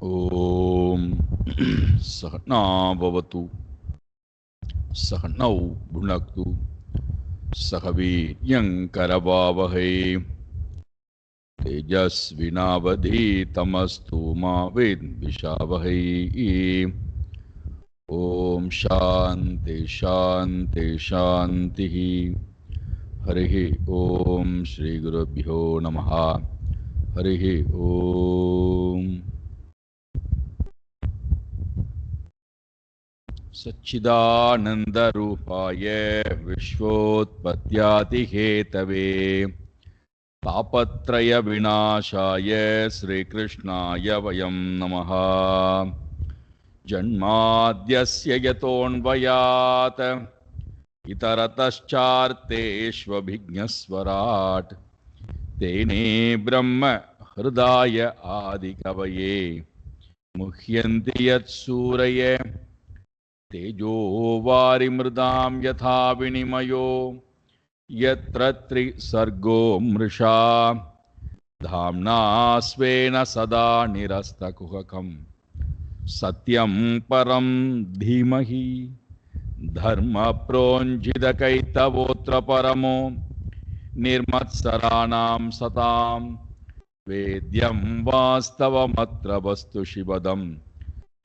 ओम सहना भवतु सहनौ भुनक्तु सह वीर्यं करवावहै तेजस्विनावधीतमस्तु मा विद्विषावहै। ओम शांति शांति शांति। हरिः ओम श्री गुरुभ्यो नमः। हरिः ओम। सच्चिदानंदरूपाय विश्वोत्पत्त्यादिहेतवे तापत्रय विनाशाय श्रीकृष्णाय वयं नमः। जन्माद्यस्य यतोऽन्वयात् इतरतश्चार्तेष्वभिज्ञस्वराट् तेने ब्रह्म हृदाय आदिकवये मुह्यन्ति यत्सूरये तेजो वारिमृदां यथा विनिमयो यत्र त्रिसर्गो मृषा धाम्ना स्वेन सदा निरस्तकुहकं सत्यं परं धीमहि धर्मप्रोञ्जितकैतवोऽत्र परमो निर्मत्सराणां सतां वेद्यं वास्तवमत्र वस्तु शिवदं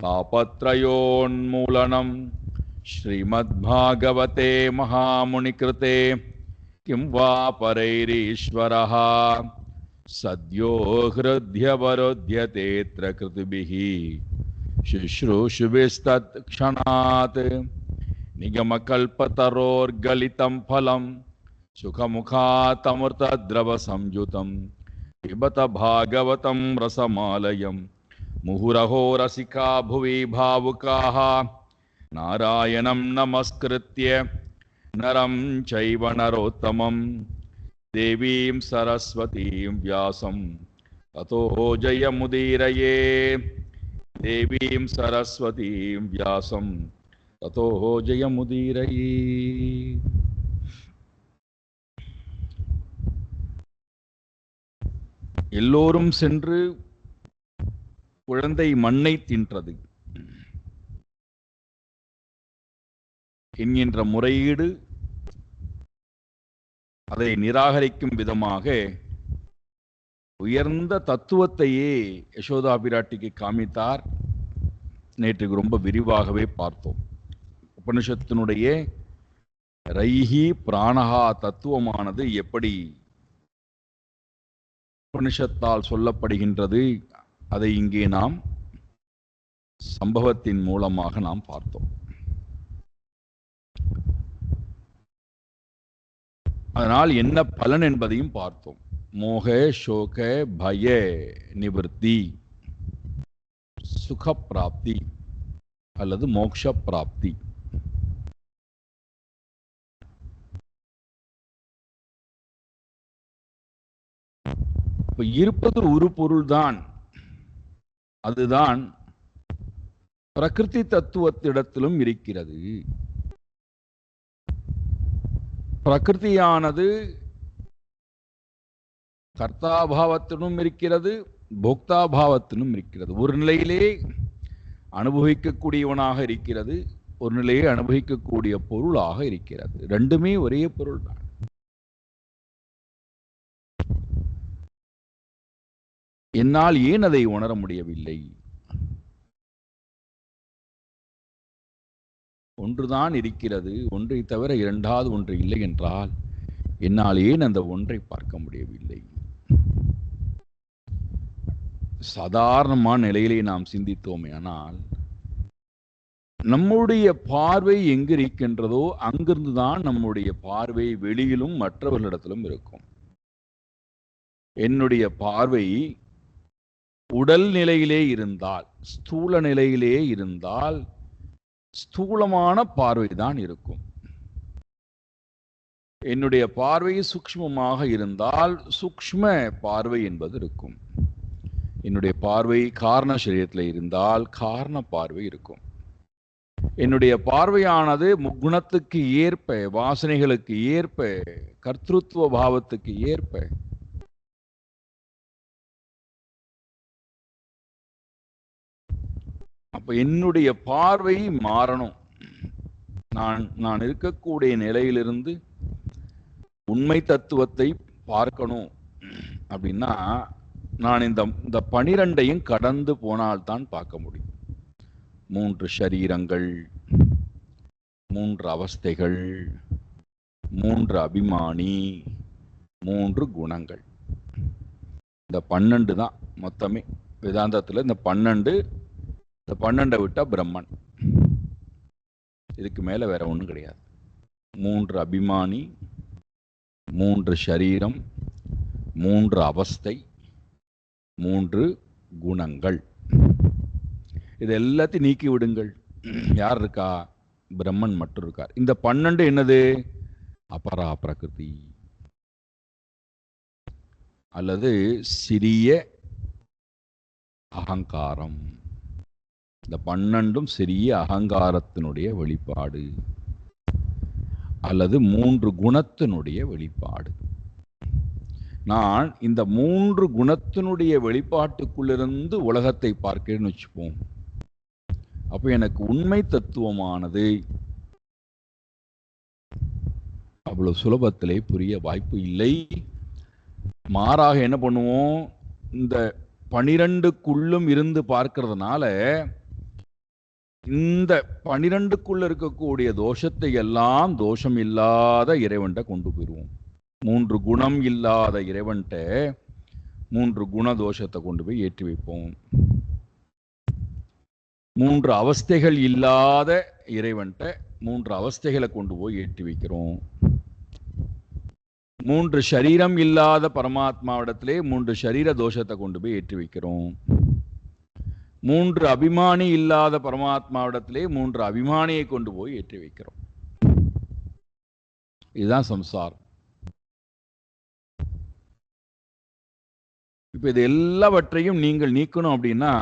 तापत्रयोन्मूलनं श्रीमद्भागवते महामुनिकृते किं वा परैरीश्वरः सद्यो हृद्यवरुध्यतेऽत्र कृतिभिः शुश्रूषुभिस्तत्क्षणात् निगमकल्पतरोर्गलितं फलं सुखमुखातमृतद्रवसंयुतं पिबत भागवतं रसमालयं मुहुरहो रसिका भुवि भावुकाः नारायणं नमस्कृत्य नरं चैव नरोत्तमं देवीं सरस्वतीं व्यासं ततो जयमुदीरये। देवीं सरस्वतीं व्यासं ततो जयमुदीरये। எல்லோரும் சென்று குழந்தை மண்ணை தின்றது என்கின்ற முறையீடு அதை நிராகரிக்கும் விதமாக உயர்ந்த தத்துவத்தையே யசோதா பிராட்டிக்கு காமித்தார். நேற்றுக்கு ரொம்ப விரிவாகவே பார்த்தோம். உபனிஷத்தினுடைய ரைஹி பிராணஹா தத்துவமானது எப்படி உபனிஷத்தால் சொல்லப்படுகின்றது, அதை இங்கே நாம் சம்பவத்தின் மூலமாக நாம் பார்த்தோம். அதனால் என்ன பலன் என்பதையும் பார்த்தோம். மோக சோக பய நிவர்த்தி, சுக பிராப்தி அல்லது மோக்ஷ பிராப்தி. இப்ப இருப்பது ஒரு பொருள்தான், அதுதான் பிரகிருதி தத்துவத்திடத்திலும் இருக்கிறது. பிரகிருதியானது கர்த்தாபாவத்திலும் இருக்கிறது, போக்தாபாவத்திலும் இருக்கிறது. ஒரு நிலையிலே அனுபவிக்கக்கூடியவனாக இருக்கிறது, ஒரு நிலையை அனுபவிக்கக்கூடிய பொருளாக இருக்கிறது. ரெண்டுமே ஒரே பொருள் தான். என்னால் ஏன் அதை உணர முடியவில்லை? ஒன்றுதான் இருக்கிறது, ஒன்றை தவிர இரண்டாவது ஒன்று இல்லை என்றால் என்னால் ஏன் அந்த ஒன்றை பார்க்க முடியவில்லை? சாதாரணமான நிலையிலே நாம் சிந்தித்தோமே ஆனால் நம்முடைய பார்வை எங்கு இருக்கின்றதோ அங்கிருந்துதான் நம்முடைய பார்வை வெளியிலும் மற்றவர்களிடத்திலும் இருக்கும். என்னுடைய பார்வை உடல் நிலையிலே இருந்தால், ஸ்தூல நிலையிலே இருந்தால் ஸ்தூலமான பார்வைதான் இருக்கும். என்னுடைய பார்வை சூக்ஷ்மமாக இருந்தால் சூக்ஷ்ம பார்வை என்பது இருக்கும். என்னுடைய பார்வை காரண சரீரத்தில் இருந்தால் காரண பார்வை இருக்கும். என்னுடைய பார்வையானது முக்குணத்துக்கு ஏற்ப, வாசனைகளுக்கு ஏற்ப, கர்த்திருத்துவ பாவத்துக்கு ஏற்ப அப்ப என்னுடைய பார்வை மாறணும். நான் இருக்கக்கூடிய நிலையிலிருந்து உண்மை தத்துவத்தை பார்க்கணும் அப்படின்னா நான் இந்த 12ஐயும் கடந்து போனால்தான் பார்க்க முடியும். 3 சரீரங்கள், 3 அவஸ்தைகள், 3 அபிமானி, 3 குணங்கள். இந்த 12 தான் மொத்தமே வேதாந்தத்தில். இந்த 12 விட்டா பிரம்மன். இதுக்கு மேல வேற ஒன்றும் கிடையாது. 3 அபிமானி, 3 சரீரம், 3 அவஸ்தை, 3 குணங்கள். இது எல்லாத்தையும் நீக்கி விடுங்கள். யார் இருக்கா? பிரம்மன் மட்டும் இருக்கார். இந்த 12 என்னது? அபரா பிரகிருதி அல்லது சிறிய அகங்காரம். இந்த 12ம் சிறிய அகங்காரத்தினுடைய வெளிப்பாடு அல்லது 3 குணத்தினுடைய வெளிப்பாடு. நான் இந்த 3 குணத்தினுடைய வெளிப்பாட்டுக்குள்ளிருந்து உலகத்தை பார்க்கிறேன்னு வச்சுப்போம். அப்போ எனக்கு உண்மை தத்துவமானது அவ்வளவு சுலபத்திலே புரிய வாய்ப்பு இல்லை. மாறாக என்ன பண்ணுவோம்? இந்த 12க்குள்ளும் இருந்து பார்க்கிறதுனால இந்த 12க்குள்ள இருக்கக்கூடிய தோஷத்தை எல்லாம் தோஷம் இல்லாத இறைவன்கிட்ட கொண்டு போயிடுவோம். 3 குணம் இல்லாத இறைவன்கிட்ட 3 குண தோஷத்தை கொண்டு போய் ஏற்றி வைப்போம். 3 அவஸ்தைகள் இல்லாத இறைவன்கிட்ட 3 அவஸ்தைகளை கொண்டு போய் ஏற்றி வைக்கிறோம். 3 சரீரம் இல்லாத பரமாத்மாவிடத்திலே 3 சரீர தோஷத்தை கொண்டு போய் ஏற்றி வைக்கிறோம். 3 அபிமானி இல்லாத பரமாத்மாவிடத்திலே 3 அபிமானியை கொண்டு போய் ஏற்றி வைக்கிறோம். இதுதான் சம்சாரம். இப்ப இது எல்லாவற்றையும் நீங்கள் நீக்கணும் அப்படின்னா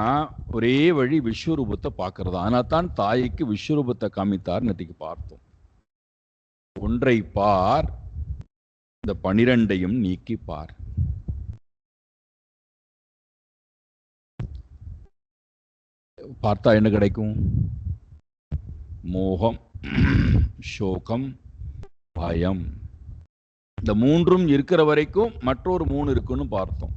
ஒரே வழி விஸ்வரூபத்தை பார்க்கறது. ஆனால் தான் தாய்க்கு விஸ்வரூபத்தை காமித்தார். நேற்றுக்கு பார்த்தோம். ஒன்றை பார், இந்த 12ஐயும் நீக்கி பார். பார்த்தா என்ன கிடைக்கும்? மோகம், சோகம், பயம். இந்த 3ம் இருக்கிற வரைக்கும் மற்றொரு 3 இருக்குன்னு பார்த்தோம்.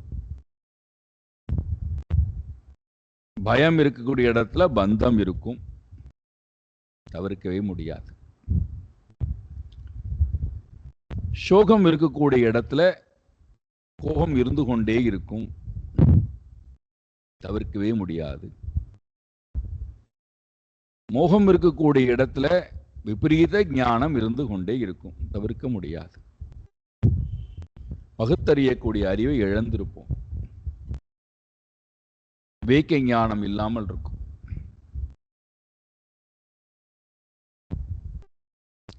பயம் இருக்கக்கூடிய இடத்துல பந்தம் இருக்கும், தவிர்க்கவே முடியாது. சோகம் இருக்கக்கூடிய இடத்துல கோபம் இருந்து கொண்டே இருக்கும், தவிர்க்கவே முடியாது. மோகம் இருக்கக்கூடிய இடத்துல விபரீத ஞானம் இருந்து கொண்டே இருக்கும், தவிர்க்க முடியாது. பகுத்தறியக்கூடிய அறிவை இழந்திருப்போம், வேக்க ஞானம் இல்லாமல் இருக்கும்.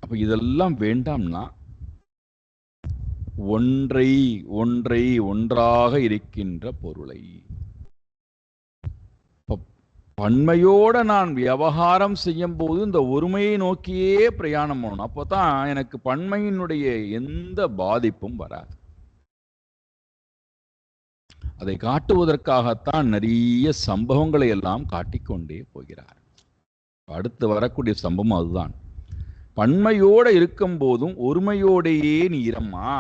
அப்ப இதெல்லாம் வேண்டாம்னா ஒன்றாக இருக்கின்ற பொருளை பன்மையோட நான் விவகாரம் செய்யும் போது இந்த ஒருமையை நோக்கியே பிரயாணம் பண்ணணும். அப்பதான் எனக்கு பன்மையினுடைய எந்த பாதிப்பும் வராது. அதை காட்டுவதற்காகத்தான் நிறைய சம்பவங்களை எல்லாம் காட்டிக்கொண்டே போகிறார். அடுத்து வரக்கூடிய சம்பவம் அதுதான். பன்மையோட இருக்கும் போதும் ஒருமையோடையே நீ இரம்மா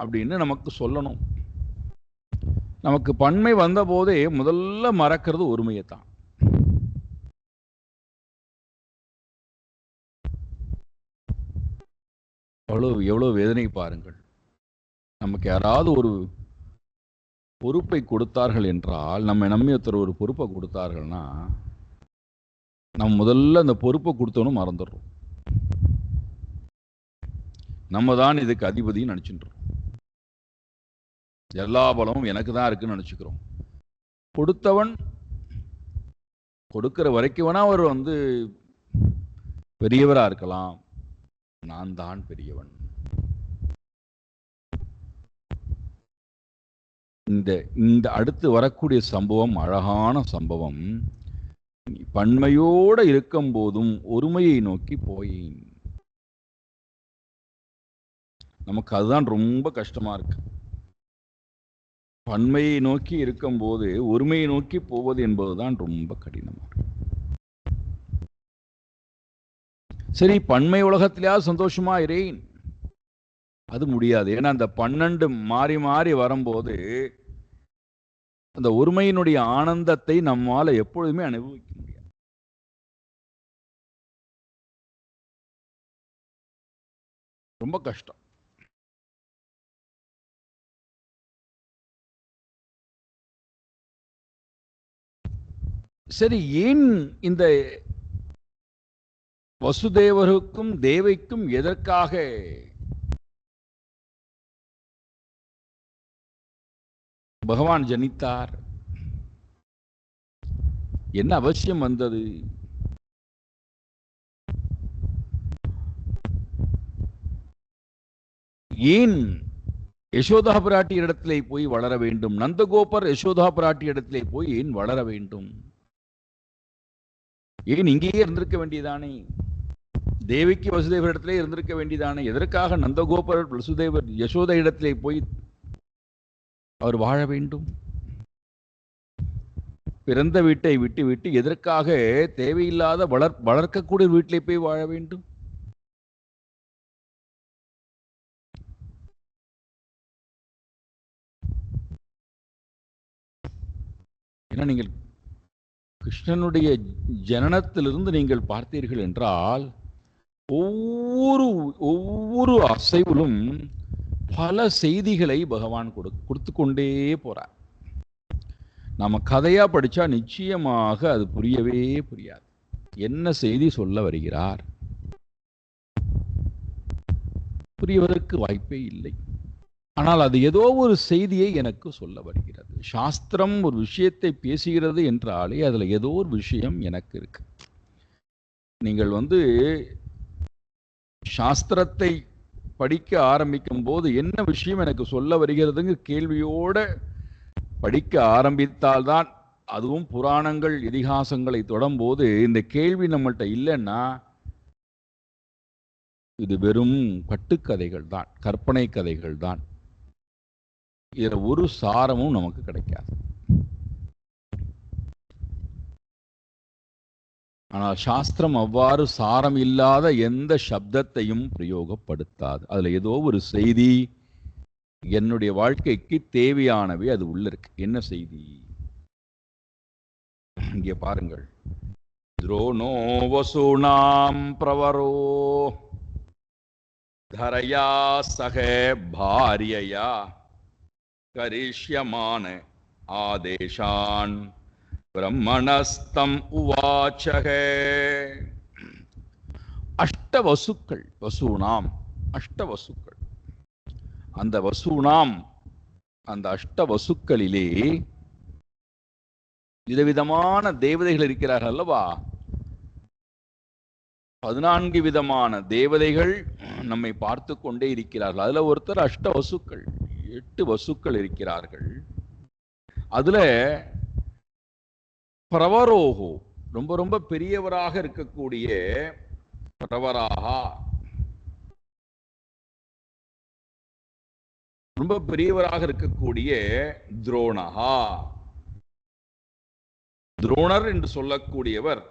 அப்படின்னு நமக்கு சொல்லணும். நமக்கு பன்மை வந்த போதே முதல்ல மறக்கிறது ஒருமையைத்தான். எவ்வளவு வேதனை பாருங்கள். நமக்கு யாராவது ஒரு பொறுப்பை கொடுத்தார்கள் என்றால், நம்ம ஒருத்தர் ஒரு பொறுப்பை கொடுத்தார்கள்னா நம்ம முதல்ல அந்த பொறுப்பை கொடுத்தோன்னு மறந்துடுறோம். நம்ம தான் இதுக்கு அதிபதினு நினைச்சுட்டு எல்லா பலமும் எனக்கு தான் இருக்குன்னு நினைச்சுக்கிறோம். கொடுத்தவன் கொடுக்கிற வரைக்கும் வேணா அவர் பெரியவரா இருக்கலாம். நான் தான் பெரியவன். இந்த அடுத்து வரக்கூடிய சம்பவம் அழகான சம்பவம். பன்மையோட இருக்கும் போதும் ஒருமையை நோக்கி போயேன். நமக்கு அதுதான் ரொம்ப கஷ்டமா இருக்கு. பன்மையை நோக்கி இருக்கும் போது ஒருமையை நோக்கி போவது என்பதுதான் ரொம்ப கடினமா இருக்கு. சரி, பன்மை உலகத்திலேயா சந்தோஷமா இரேன், அது முடியாது. ஏன்னா அந்த 12 மாறி மாறி வரும்போது அந்த ஒருமையினுடைய ஆனந்தத்தை நம்மால எப்பொழுதுமே அனுபவிக்க முடியாது. ரொம்ப கஷ்டம். சரி, ஏன் இந்த வசுதேவருக்கும் தேவைக்கும் எதற்காக பகவான் ஜனித்தார்? என்ன அவசியம் வந்தது? ஏன் யசோதா பிராட்டி இடத்திலே போய் வளர வேண்டும்? நந்தகோபர் யசோதா பிராட்டி இடத்திலே போய் ஏன் வளர வேண்டும்? ஏன் இங்கேயே இருந்திருக்க வேண்டியதானே? தேவிக்கு வசுதேவர் இடத்திலே இருந்திருக்க வேண்டியதானே? எதற்காக நந்தகோபர் வசுதேவர் யசோத இடத்திலே போய் அவர் வாழ வேண்டும்? பிறந்த வீட்டை விட்டு விட்டு எதற்காக தேவையில்லாத வளர்க்கக்கூடிய வீட்டிலே போய் வாழ வேண்டும்? ஏன்னா நீங்கள் கிருஷ்ணனுடைய ஜனனத்திலிருந்து நீங்கள் பார்த்தீர்கள் என்றால் ஒவ்வொரு அசைவிலும் பல செய்திகளை பகவான் கொடுத்து கொண்டே போறார். நாம கதையா படிச்சா நிச்சயமாக அது புரியவே புரியாது. என்ன செய்தி சொல்ல வருகிறார் புரிவதற்கு வாய்ப்பே இல்லை. ஆனால் அது ஏதோ ஒரு செய்தியை எனக்கு சொல்ல வருகிறது. சாஸ்திரம் ஒரு விஷயத்தை பேசுகிறது என்றாலே அதுல ஏதோ ஒரு விஷயம் எனக்கு இருக்கு. நீங்கள் சாஸ்திரத்தை படிக்க ஆரம்பிக்கும் போது என்ன விஷயம் எனக்கு சொல்ல வருகிறதுங்க கேள்வியோட படிக்க ஆரம்பித்தால்தான், அதுவும் புராணங்கள் இதிகாசங்களை தொடரும்போது இந்த கேள்வி நம்மள்கிட்ட இல்லைன்னா இது வெறும் கட்டுக்கதைகள் தான், கற்பனை கதைகள் தான். இதுல ஒரு சாரமும் நமக்கு கிடைக்காது. ஆனால் சாஸ்திரம் அவ்வாறு சாரம் இல்லாத எந்த சப்தத்தையும் பிரயோகப்படுத்தாது. அதுல ஏதோ ஒரு செய்தி என்னுடைய வாழ்க்கைக்கு தேவையானவை அது உள்ள இருக்கு. என்ன செய்தி? இங்கே பாருங்கள். துரோணோ வசூனாம் பிரவரோ தரயா சக பாரியயா கரிஷ்யமான ஆதேசான் பிரம்மணஸ்தம் உவாச்சக. அஷ்டவசுக்கள், வசூனாம் அஷ்டவசுக்கள். அந்த வசூனாம், அந்த அஷ்டவசுக்களிலே விதவிதமான தேவதைகள் இருக்கிறார்கள் அல்லவா? 14 விதமான தேவதைகள் நம்மை பார்த்து கொண்டே இருக்கிறார்கள். அதுல ஒருத்தர் அஷ்டவசுக்கள், 8 வசுக்கள் இருக்கிறார்கள். அதுல பிரவரோகோ, ரொம்ப ரொம்ப பெரியவராக இருக்கக்கூடிய பிரவராகா, ரொம்ப பெரியவராக இருக்கக்கூடிய துரோணஹா. துரோணர் என்று சொல்லக்கூடியவர்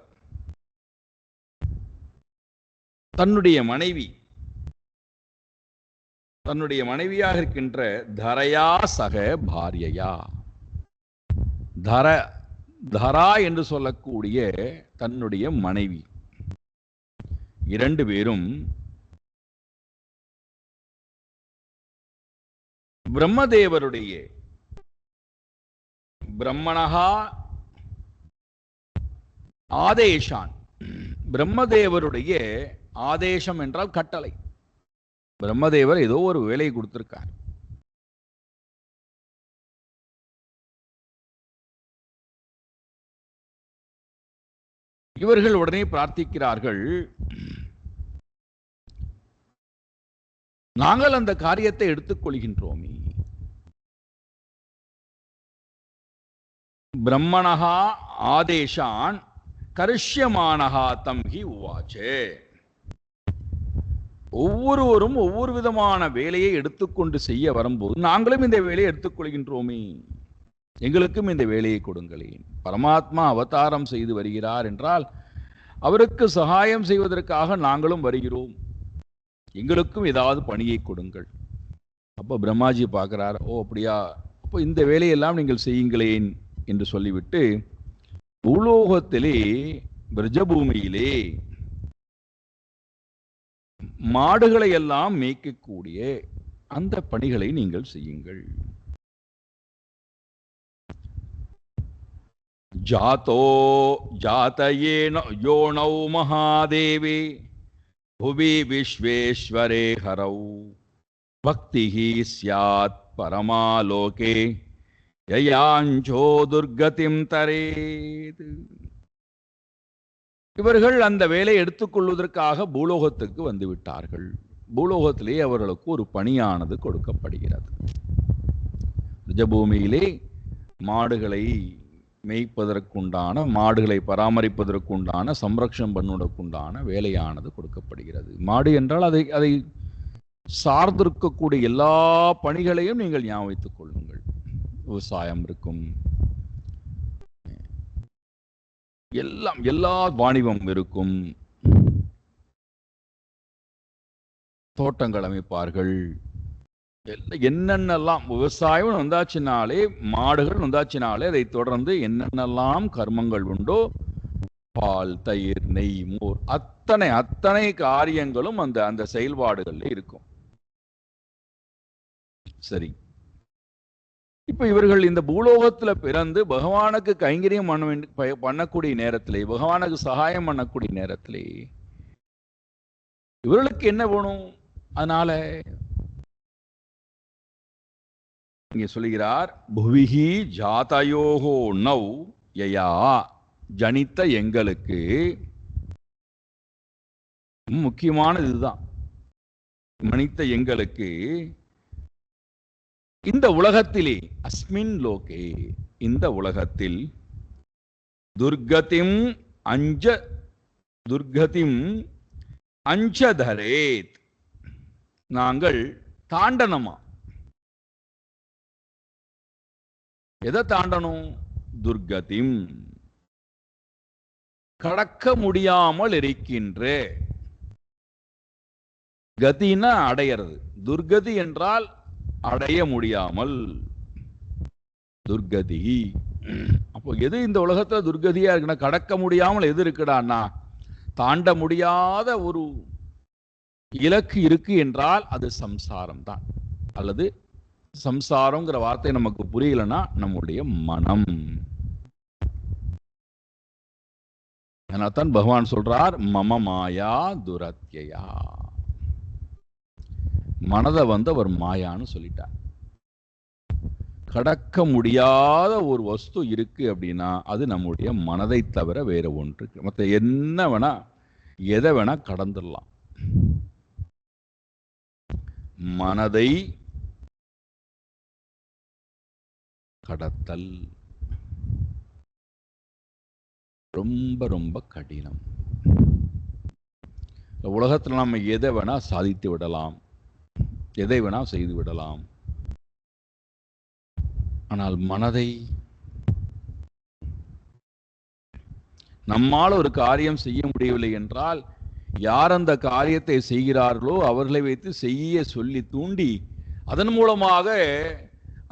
தன்னுடைய மனைவியாக இருக்கின்ற தரையா சக பாரியையா, தரா என்று சொல்லக்கூடிய தன்னுடைய மனைவி, 2 பேரும் பிரம்மதேவருடைய, பிரம்மணஹா ஆதேசான், பிரம்மதேவருடைய ஆதேசம் என்றால் கட்டளை. பிரம்மதேவர் ஏதோ ஒரு வேலையை கொடுத்திருக்கார். இவர்கள் உடனே பிரார்த்திக்கிறார்கள், நாங்கள் அந்த காரியத்தை எடுத்துக்கொள்கின்றோமே. பிரம்மணஹா ஆதேசான் கரிஷ்யமானஹா தம்ஹி உவாச்சே. ஒவ்வொருவரும் ஒவ்வொரு விதமான வேலையை எடுத்துக்கொண்டு செய்ய வரும்போது நாங்களும் இந்த வேலையை எடுத்துக்கொள்கின்றோமே, எங்களுக்கும் இந்த வேலையை கொடுங்களேன். பரமாத்மா அவதாரம் செய்து வருகிறார் என்றால் அவருக்கு சகாயம் செய்வதற்காக நாங்களும் வருகிறோம், எங்களுக்கும் ஏதாவது பணியை கொடுங்கள். அப்போ பிரம்மாஜி பார்க்கிறார், ஓ அப்படியா, அப்போ இந்த வேலையெல்லாம் நீங்கள் செய்யுங்களேன் என்று சொல்லிவிட்டு பூலோகத்திலே பிரஜபூமியிலே மாடுகளை எல்லாம் மேய்க்கக்கூடிய அந்த பணிகளை நீங்கள் செய்யுங்கள். ஜாதோ ஜாதயேன யோனௌ மகாதேவே புவி விஸ்வேஸ்வரே ஹரௌ பக்திஹி ஸ்யாத் பரமாலோகே யயாஞ்சோ துர்கதிம் தரேத். இவர்கள் அந்த வேலையை எடுத்துக்கொள்வதற்காக பூலோகத்துக்கு வந்து விட்டார்கள். பூலோகத்திலே அவர்களுக்கு ஒரு பணியானது கொடுக்கப்படுகிறது. நிஜபூமியிலே மாடுகளை மேய்ப்பதற்குண்டான, மாடுகளை பராமரிப்பதற்குண்டான, சம்ரக்ஷணம் பண்ணுவதற்குண்டான வேலையானது கொடுக்கப்படுகிறது. மாடு என்றால் அதை சார்ந்திருக்கக்கூடிய எல்லா பணிகளையும் நீங்கள் ஞாபகம் வைத்துக் கொள்ளுங்கள். விவசாயம் இருக்கும், எல்லா வாணிபம் இருக்கும், தோட்டங்கள் அமைப்பார்கள், என்னென்னலாம் விவசாயம் வந்தாச்சினாலே, மாடுகள் வந்தாச்சினாலே அதை தொடர்ந்து என்னென்னலாம் கர்மங்கள் உண்டோ, பால், தயிர், நெய், மோர், அத்தனை காரியங்களும் அந்த செயல்பாடுகள்ல இருக்கும். சரி, இப்ப இவர்கள் இந்த பூலோகத்துல பிறந்து பகவானுக்கு கைங்கரியம் பண்ணக்கூடிய நேரத்திலே, பகவானுக்கு சகாயம் பண்ணக்கூடிய நேரத்திலே இவர்களுக்கு என்ன வேணும்? அதனால இங்கே சொல்லுகிறார், புவிஹி ஜாதயோகோ நௌ யயா, ஜனித்த எங்களுக்கு, முக்கியமானது இதுதான், மனித எங்களுக்கு இந்த உலகத்திலே, அஸ்மின் லோகே, இந்த உலகத்தில் துர்கதிம் அஞ்சதரேத், நாங்கள் தாண்டனமா. எதை தாண்டணும்? துர்கதிம், கடக்க முடியாமல் இருக்கின்ற, கதினா அடையிறது, துர்கதி என்றால் அடைய முடியாமல், துர்கதி. அப்போ எது இந்த உலகத்துல துர்கதியா இருக்குன்னா, கடக்க முடியாமல் எது இருக்குடான்னா, தாண்ட முடியாத ஒரு இலக்கு இருக்கு என்றால் அது சம்சாரம் தான். அல்லது சம்சாரம்ங்கிற வார்த்தை நமக்கு புரியலன்னா நம்முடைய மனம். அதனால்தான் பகவான் சொல்றார், மம மாயா துரத்யா. மனதை அவர் மாயான்னு சொல்லிட்டார். கடக்க முடியாத ஒரு வஸ்து இருக்கு அப்படின்னா அது நம்முடைய மனதை தவிர வேற ஒன்று. மற்ற என்ன வேணா, எதை வேணா கடந்துடலாம். மனதை கடத்தல் ரொம்ப ரொம்ப கடினம். உலகத்தில் நம்ம எதை வேணா சாதித்து விடலாம், எதை வேணா செய்து விடலாம். ஆனால் மனதை, நம்மால் ஒரு காரியம் செய்ய முடியவில்லை என்றால் யார் அந்த காரியத்தை செய்கிறார்களோ அவர்களை வைத்து செய்ய சொல்லி தூண்டி அதன் மூலமாக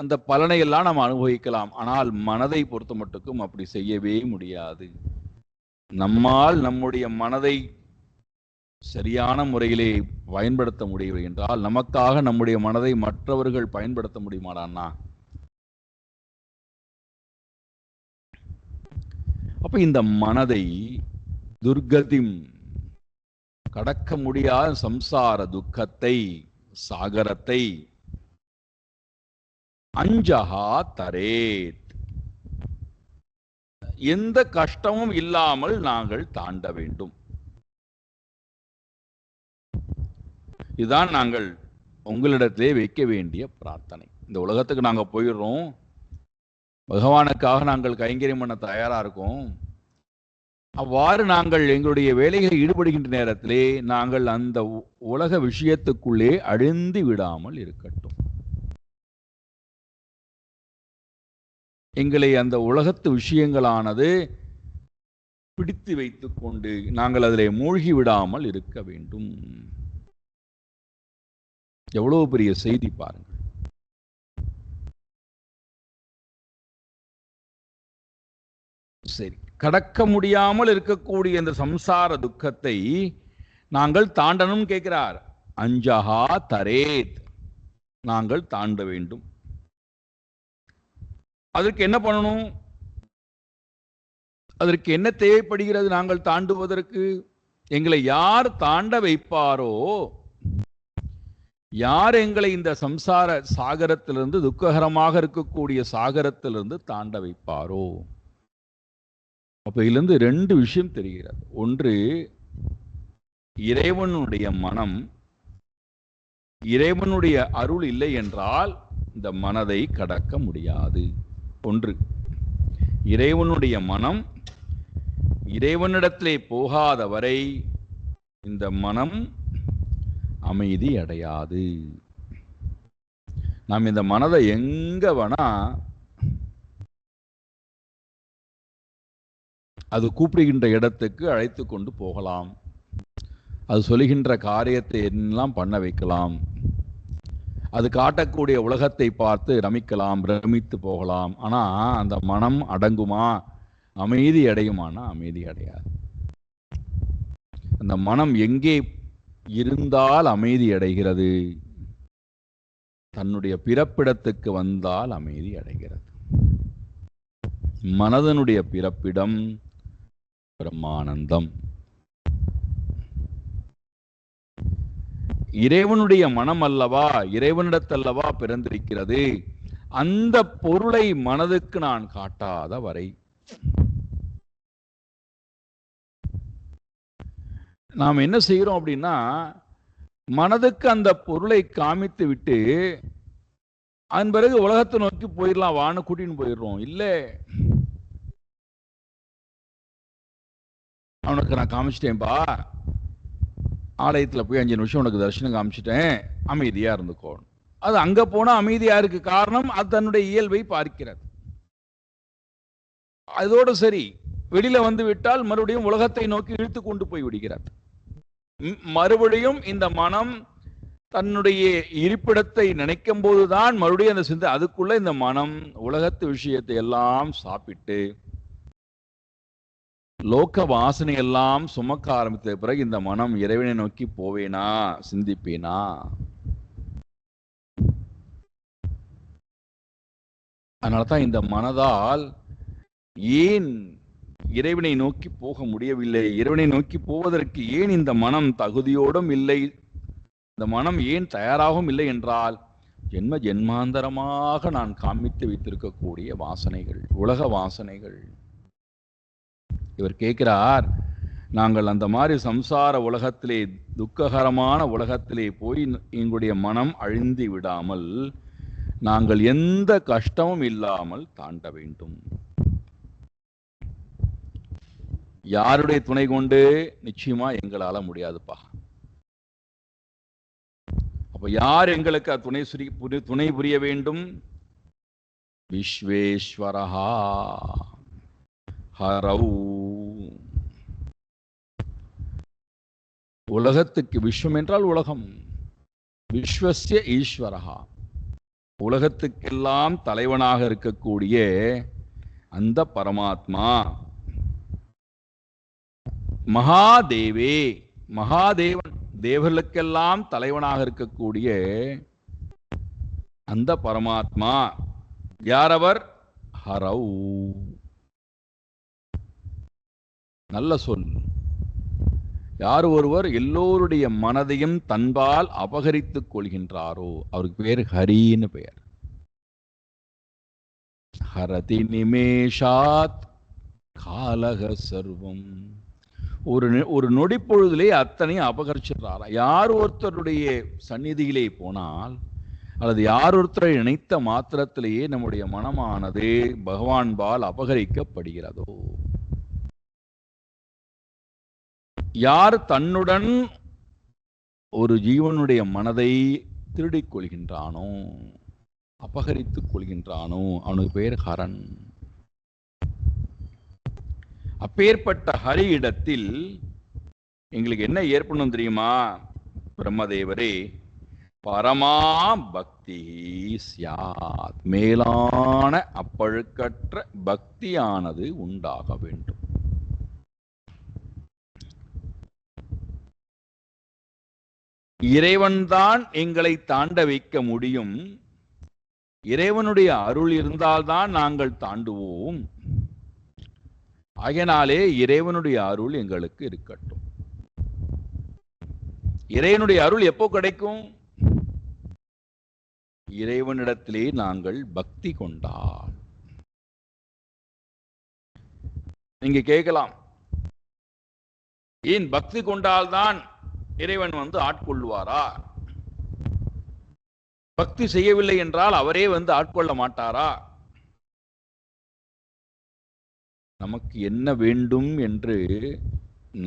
அந்த பலனை எல்லாம் நாம் அனுபவிக்கலாம். ஆனால் மனதை பொறுத்த மட்டுக்கும் அப்படி செய்யவே முடியாது. நம்மால் நம்முடைய மனதை சரியான முறையிலே பயன்படுத்த முடியவில்லை என்றால், நமக்காக நம்முடைய மனதை மற்றவர்கள் பயன்படுத்த முடியுமாடான்னா? அப்ப இந்த மனதை துர்கதிம், கடக்க முடியாத சம்சார துக்கத்தை, சாகரத்தை, அஞ்சஹா தரேத், எந்த கஷ்டமும் இல்லாமல் நாங்கள் தாண்ட வேண்டும். இதுதான் நாங்கள் உங்களிடத்திலே வைக்க வேண்டிய பிரார்த்தனை. இந்த உலகத்துக்கு நாங்கள் போயிடுறோம், பகவானுக்காக நாங்கள் கைங்கரியம் பண்ண தயாரா இருக்கோம். அவ்வாறு நாங்கள் எங்களுடைய வேலைகளில் ஈடுபடுகின்ற நேரத்திலே நாங்கள் அந்த உலக விஷயத்துக்குள்ளே அழிந்து விடாமல் இருக்கட்டும். எங்களை அந்த உலகத்து விஷயங்களானது பிடித்து வைத்துக் கொண்டு நாங்கள் அதிலே மூழ்கி விடாமல் இருக்க வேண்டும். எவ்வளவு பெரிய செய்தி பாருங்கள். சரி, கடக்க முடியாமல் இருக்கக்கூடிய இந்த சம்சார துக்கத்தை நாங்கள் தாண்டனும் கேட்கிறார். அஞ்சஹா தரேத், நாங்கள் தாண்ட வேண்டும். அதற்கு என்ன பண்ணணும்? அதற்கு என்ன தேவைப்படுகிறது? நாங்கள் தாண்டுவதற்கு எங்களை யார் தாண்ட வைப்பாரோ, யார் எங்களை இந்த சம்சார சாகரத்திலிருந்து, துக்ககரமாக இருக்கக்கூடிய சாகரத்திலிருந்து தாண்ட வைப்பாரோ. அப்ப இதிலிருந்து ரெண்டு விஷயம் தெரிகிறது. ஒன்று, இறைவனுடைய மனம், இறைவனுடைய அருள் இல்லை என்றால் இந்த மனதை கடக்க முடியாது. ஒன்று, இறைவனுடைய மனம் இறைவனிடத்திலே போகாத வரை இந்த மனம் அமைதி அடையாது. நாம் இந்த மனதை எங்க வேணா அது கூப்பிடுகின்ற இடத்துக்கு அழைத்து கொண்டு போகலாம். அது சொல்லுகின்ற காரியத்தை எல்லாம் பண்ண வைக்கலாம். அது காட்டக்கூடிய உலகத்தை பார்த்து ரமிக்கலாம், பிரமித்து போகலாம். ஆனா அந்த மனம் அடங்குமா, அமைதி அடையுமானா அமைதி அடையாது. அந்த மனம் எங்கே இருந்தால் அமைதி அடைகிறது? தன்னுடைய பிறப்பிடத்துக்கு வந்தால் அமைதி அடைகிறது. மனதனுடைய பிறப்பிடம் பிரம்மானந்தம். இறைவனுடைய மனம் அல்லவா, இறைவனிடத்தல்லவா பிறந்திருக்கிறது. அந்த பொருளை மனதுக்கு நான் காட்டாத வரை நாம் என்ன செய்கிறோம் அப்படின்னா, மனதுக்கு அந்த பொருளை காமித்து விட்டு அதன் பிறகு உலகத்தை நோக்கி போயிடலாம், வான்னு கூட்டின்னு போயிடுறோம். இல்லை, அவனுக்கு நான் காமிச்சிட்டேன்பா, ஆலயத்தில் போய் 5 நிமிஷம் உனக்கு தரிசனம் காமிச்சிட்டேன், அமைதியா இருந்துக்கோ. அது அங்க போனா அமைதியா இருக்கு. காரணம், அது தன்னுடைய இயல்பை பார்க்கிறது. அதோடு சரி, வெளியில வந்து விட்டால் மறுபடியும் உலகத்தை நோக்கி இழுத்து கொண்டு போய் விடுகிறது. மறுபடியும் இந்த மனம் தன்னுடைய இருப்பிடத்தை நினைக்கும் போதுதான் மறுபடியும் அந்த சிந்தை, அதுக்குள்ள இந்த மனம் உலகத்து விஷயத்தை எல்லாம் சாப்பிட்டு லோக வாசனை எல்லாம் சுமக்க ஆரம்பித்த பிறகு இந்த மனம் இறைவனை நோக்கி போவேனா, சிந்திப்பேனா? அதனால்தான் இந்த மனதால் ஏன் இறைவனை நோக்கி போக முடியவில்லை, இறைவனை நோக்கி போவதற்கு ஏன் இந்த மனம் தகுதியோடும் இல்லை, இந்த மனம் ஏன் தயாராகவும் இல்லை என்றால், ஜென்ம ஜென்மாந்தரமாக நான் காமித்து வைத்திருக்கக்கூடிய வாசனைகள், உலக வாசனைகள். இவர் கேட்கிறார், நாங்கள் அந்த மாதிரி சம்சார உலகத்திலே, துக்ககரமான உலகத்திலே போய் எங்களுடைய மனம் அழிந்து விடாமல் நாங்கள் எந்த கஷ்டமும் இல்லாமல் தாண்ட வேண்டும். யாருடைய துணை கொண்டு? நிச்சயமா எங்களால முடியாதுப்பா. அப்ப யார் எங்களுக்கு துணை புரிய வேண்டும்? விஸ்வேஸ்வரஹா ஹரௌ. உலகத்துக்கு, விஸ்வம் என்றால் உலகம், விஸ்வஸ்ய ஈஸ்வரஹா, உலகத்துக்கெல்லாம் தலைவனாக இருக்கக்கூடிய அந்த பரமாத்மா, மகாதேவே, மகாதேவன், தேவர்களுக்கெல்லாம் தலைவனாக இருக்கக்கூடிய அந்த பரமாத்மா யாரவர்? ஹரௌ. நல்ல சொல். யார் ஒருவர் எல்லோருடைய மனதையும் தன்பால் அபகரித்துக் கொள்கின்றாரோ அவருக்கு பேர் ஹரின்னு பெயர். ஹரதி நிமேஷாத் காலக சர்வம். ஒரு நொடி பொழுதிலே அத்தனையும் அபகரிச்சிடுறாரா. யார் ஒருத்தருடைய சந்நிதியிலே போனால், அல்லது யார் ஒருத்தரை நினைத்த மாத்திரத்திலேயே நம்முடைய மனமானது பகவான்பால் அபகரிக்கப்படுகிறதோ, யார் தன்னுடன் ஒரு ஜீவனுடைய மனதை திருடிக் கொள்கின்றானோ, அபகரித்துக் கொள்கின்றானோ, அவனுக்கு பெயர் ஹரன். அப்பேற்பட்ட ஹரி இடத்தில் எங்களுக்கு என்ன ஏற்படணும் தெரியுமா? பிரம்மதேவரே, பரமா பக்தி சியாத், மேலான அப்பழுக்கற்ற பக்தியானது உண்டாக வேண்டும். இறைவன்தான் எங்களை தாண்ட வைக்க முடியும். இறைவனுடைய அருள் இருந்தால்தான் நாங்கள் தாண்டுவோம். ஆகையினாலே இறைவனுடைய அருள் எங்களுக்கு இருக்கட்டும். இறைவனுடைய அருள் எப்போ கிடைக்கும்? இறைவனிடத்திலே நாங்கள் பக்தி கொண்டால். நீங்க கேட்கலாம், ஏன் பக்தி கொண்டால்தான் இறைவன் வந்து ஆட்கொள்வாரா? பக்தி செய்யவில்லை என்றால் அவரே வந்து ஆட்கொள்ள மாட்டாரா? நமக்கு என்ன வேண்டும் என்று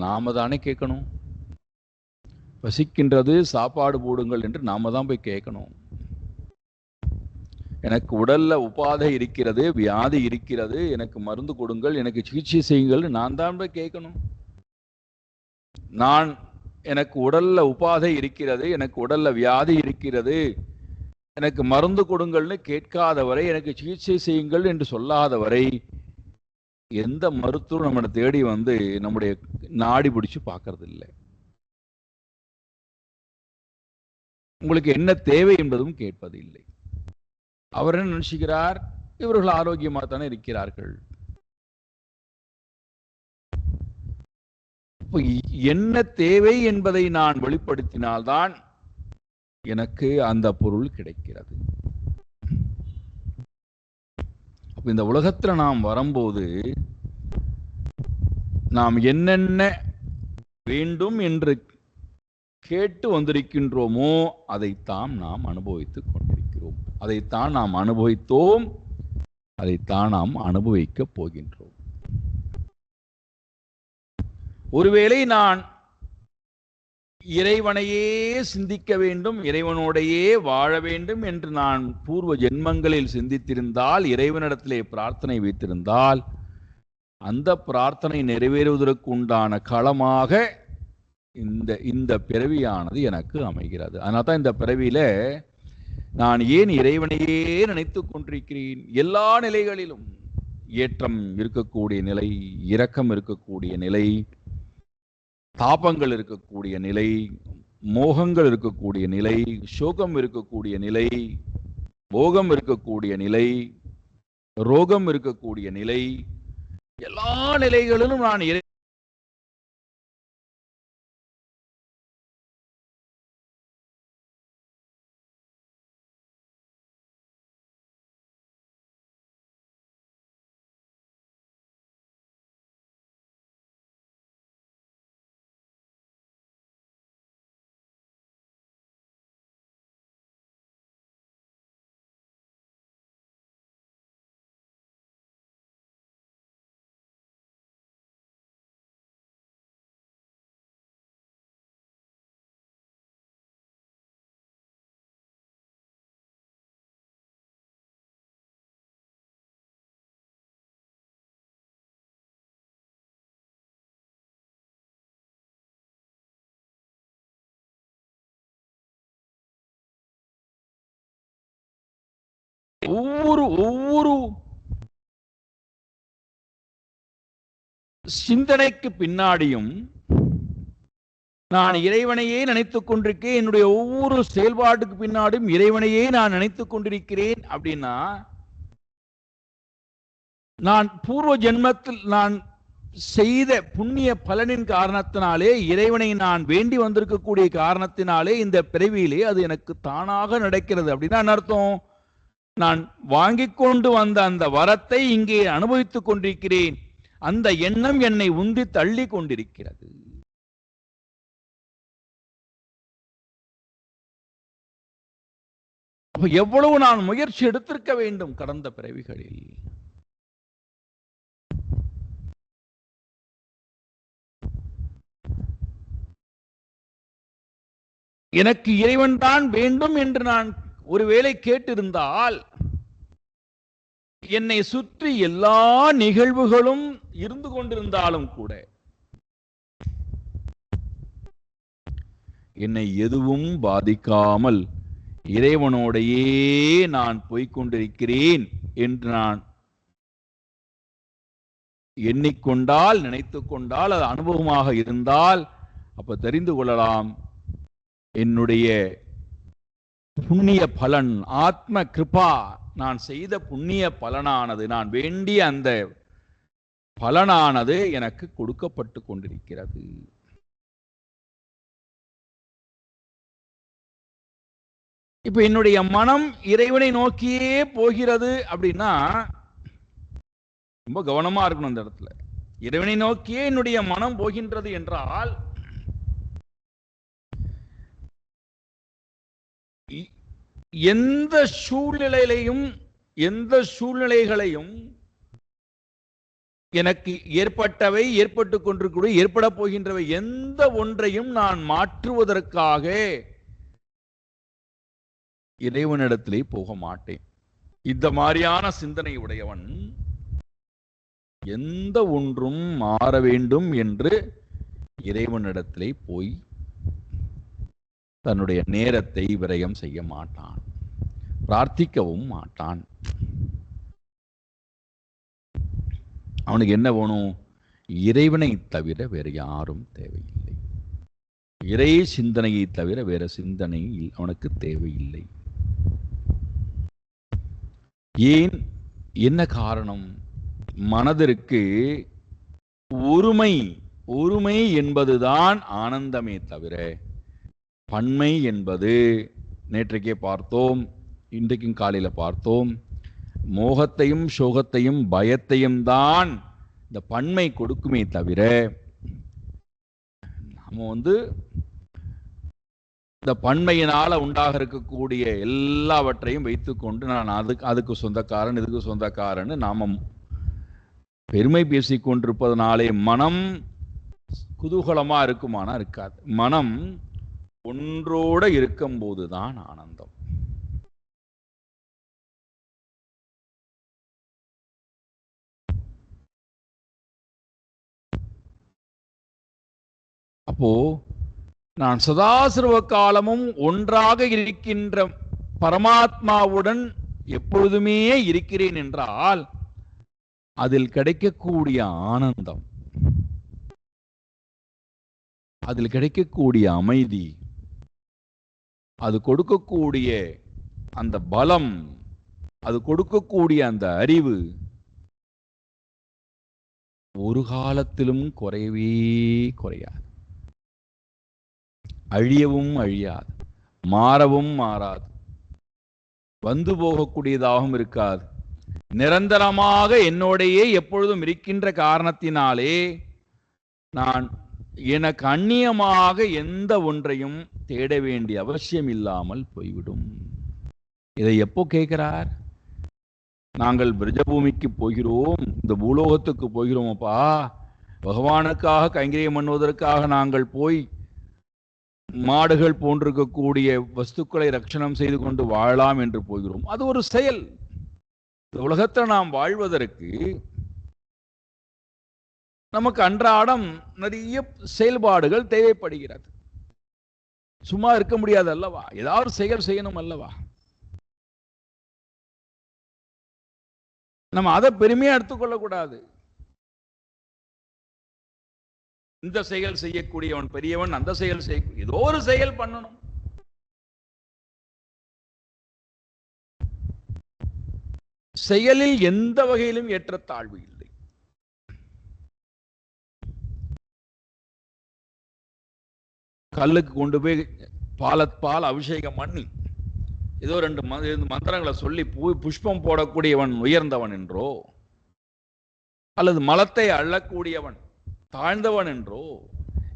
நாம தானே கேட்கணும். பசிக்கின்றது, சாப்பாடு போடுங்கள் என்று நாம தான் போய் கேட்கணும். எனக்கு உடல்ல உபாதை இருக்கிறது, வியாதி இருக்கிறது, எனக்கு மருந்து கொடுங்கள், எனக்கு சிகிச்சை செய்யுங்கள், நான் தான் போய் கேட்கணும். எனக்கு உடல்ல உபாதை இருக்கிறது, எனக்கு உடல்ல வியாதி இருக்கிறது, எனக்கு மருந்து கொடுங்கள்னு கேட்காதவரை, எனக்கு சிகிச்சை செய்யுங்கள் என்று சொல்லாதவரை எந்த மருத்துவம் நம்மளை தேடி வந்து நம்முடைய நாடி பிடிச்சு பார்க்கறது இல்லை. உங்களுக்கு என்ன தேவை என்பதும் கேட்பதில்லை. அவர் என்ன நினைச்சுக்கிறார்? இவர்கள் ஆரோக்கியமாக தானே இருக்கிறார்கள். என்ன தேவை என்பதை நான் வெளிப்படுத்தினால்தான் எனக்கு அந்த பொருள் கிடைக்கிறது. இந்த உலகத்தில் நாம் வரும்போது நாம் என்னென்ன வேண்டும் என்று கேட்டு வந்திருக்கின்றோமோ அதைத்தான் நாம் அனுபவித்துக் கொண்டிருக்கிறோம். அதைத்தான் நாம் அனுபவித்தோம், அதைத்தான் நாம் அனுபவிக்கப் போகின்றோம். ஒருவேளை நான் இறைவனையே சிந்திக்க வேண்டும், இறைவனோடையே வாழ வேண்டும் என்று நான் பூர்வ ஜென்மங்களில் சிந்தித்திருந்தால், இறைவனிடத்திலே பிரார்த்தனை வைத்திருந்தால், அந்த பிரார்த்தனை நிறைவேறுவதற்கு உண்டான களமாக இந்த பிறவியானது எனக்கு அமைகிறது. அதனால தான் இந்த பிறவியில நான் ஏன் இறைவனையே நினைத்துக் கொண்டிருக்கிறேன். எல்லா நிலைகளிலும் ஏற்றம் இருக்கக்கூடிய நிலை, இரக்கம் இருக்கக்கூடிய நிலை, தாபங்கள் இருக்கக்கூடிய நிலை, மோகங்கள் இருக்கக்கூடிய நிலை, சோகம் இருக்கக்கூடிய நிலை, போகம் இருக்கக்கூடிய நிலை, ரோகம் இருக்கக்கூடிய நிலை, எல்லா நிலைகளிலும் நான் ஒவ்வொரு சிந்தனைக்கு பின்னாடியும் நான் இறைவனையே நினைத்துக் கொண்டிருக்கேன். என்னுடைய ஒவ்வொரு செயல்பாட்டுக்கு பின்னாடியும் இறைவனையே நான் நினைத்துக் கொண்டிருக்கிறேன். அப்படின்னா நான் பூர்வ ஜென்மத்தில் நான் செய்த புண்ணிய பலனின் காரணத்தினாலே, இறைவனை நான் வேண்டி வந்திருக்கக்கூடிய காரணத்தினாலே இந்த பிறவியிலே அது எனக்கு தானாக நடக்கிறது. அப்படின்னா அர்த்தம், நான் வாங்கிக் கொண்டு வந்த அந்த வரத்தை இங்கே அனுபவித்துக் கொண்டிருக்கிறேன். அந்த எண்ணம் என்னை உந்தி தள்ளி கொண்டிருக்கிறது. எவ்வளவு நான் முயற்சி எடுத்திருக்க வேண்டும் கடந்த பிறவிகளில். எனக்கு இறைவன் தான் வேண்டும் என்று நான் ஒருவேளை கேட்டிருந்தால், என்னை சுற்றி எல்லா நிகழ்வுகளும் இருந்து கொண்டிருந்தாலும் கூட என்னை எதுவும் பாதிக்காமல் இறைவனோடையே நான் போய்கொண்டிருக்கிறேன் என்று நான் எண்ணிக்கொண்டால், நினைத்து கொண்டால், அது அனுபவமாக இருந்தால் அப்ப தெரிந்து கொள்ளலாம், என்னுடைய புண்ணிய பலன், ஆத்ம கிருபா, நான் செய்த புண்ணிய பலனானது, நான் வேண்டிய அந்த பலனானது எனக்கு கொடுக்கப்பட்டு கொண்டிருக்கிறது. இப்ப என்னுடைய மனம் இறைவனை நோக்கியே போகிறது அப்படின்னா ரொம்ப கவனமா இருக்கணும். அந்த இடத்துல இறைவனை நோக்கியே என்னுடைய மனம் போகின்றது என்றால் எந்த சூழ்நிலைகளையும் எனக்கு ஏற்பட்டவை, ஏற்பட்டு கொண்டிருக்கூடிய, ஏற்பட போகின்றவை எந்த ஒன்றையும் நான் மாற்றுவதற்காக இறைவனிடத்திலே போக மாட்டேன். இந்த மாதிரியான சிந்தனை உடையவன் எந்த ஒன்றும் மாற வேண்டும் என்று இறைவனிடத்திலே போய் தன்னுடைய நேரத்தை விரயம் செய்ய மாட்டான், பிரார்த்திக்கவும் மாட்டான். அவனுக்கு என்ன வேணும்? இறைவனை தவிர வேற யாரும் தேவையில்லை. இறை சிந்தனையை தவிர வேற சிந்தனை அவனுக்கு தேவையில்லை. ஏன்? என்ன காரணம்? மனதிற்கு ஒருமை என்பதுதான் ஆனந்தமே தவிர பன்மை என்பது நேற்றைக்கே பார்த்தோம், இன்றைக்கும் காலையில பார்த்தோம், மோகத்தையும் சோகத்தையும் பயத்தையும் தான் இந்த பன்மை கொடுக்குமே தவிர நம்ம இந்த பன்மையினால உண்டாக இருக்கக்கூடிய எல்லாவற்றையும் வைத்துக்கொண்டு நான் அதுக்கு சொந்தக்காரன், இதுக்கு சொந்தக்காரன் நாம பெருமை பேசிக் கொண்டிருப்பதனாலே மனம் குதூகலமா இருக்குமானா இருக்காது. மனம் ஒன்றோட இருக்கும் போதுதான் ஆனந்தம். அப்போ நான் சதாசிரவ காலமும் ஒன்றாக இருக்கின்ற பரமாத்மாவுடன் எப்பொழுதுமே இருக்கிறேன் என்றால் அதில் கிடைக்கக்கூடிய ஆனந்தம், அதில் கிடைக்கக்கூடிய அமைதி, அது கொடுக்கக்கூடிய அந்த பலம், அது கொடுக்கக்கூடிய அந்த அறிவு ஒரு காலத்திலும் குறையவே குறையாது, அழியவும் அழியாது, மாறவும் மாறாது, வந்து போகக்கூடியதாகவும் இருக்காது. நிரந்தரமாக என்னோடையே எப்பொழுதும் இருக்கின்ற காரணத்தினாலே நான் எனக்கு அந்நியமாக எந்த ஒன்றையும் தேட வேண்டிய அவசியம் இல்லாமல் போய்விடும். இதை எப்போ கேட்கிறார்? நாங்கள் பிரஜபூமிக்கு போகிறோம், இந்த பூலோகத்துக்கு போகிறோமப்பா, பகவானுக்காக கைங்கரியம் பண்ணுவதற்காக நாங்கள் போய் மாடுகள் போன்றிருக்கக்கூடிய வஸ்துக்களை ரட்சணம் செய்து கொண்டு வாழலாம் என்று போகிறோம். அது ஒரு செயல். உலகத்தில் நாம் வாழ்வதற்கு நமக்கு அன்றாடம் நிறைய செயல்பாடுகள் தேவைப்படுகிறது. சும்மா இருக்க முடியாது அல்லவா? ஏதாவது செயல் செய்யணும் அல்லவா? நம்ம அதை பெருமையா எடுத்துக்கொள்ளக்கூடாது. இந்த செயல் செய்யக்கூடியவன் பெரியவன், அந்த செயல் செய்ய, ஏதோ ஒரு செயல் பண்ணணும். செயலில் எந்த வகையிலும் ஏற்றத்தாழ்வு இல்லை. கல்லுக்கு கொண்டு போய் பால் அபிஷேகம் பண்ணி ஏதோ ரெண்டு மந்திரங்களை சொல்லி புஷ்பம் போடக்கூடியவன் உயர்ந்தவன் என்றோ, அல்லது மலத்தை அள்ளக்கூடியவன் தாழ்ந்தவன் என்றோ,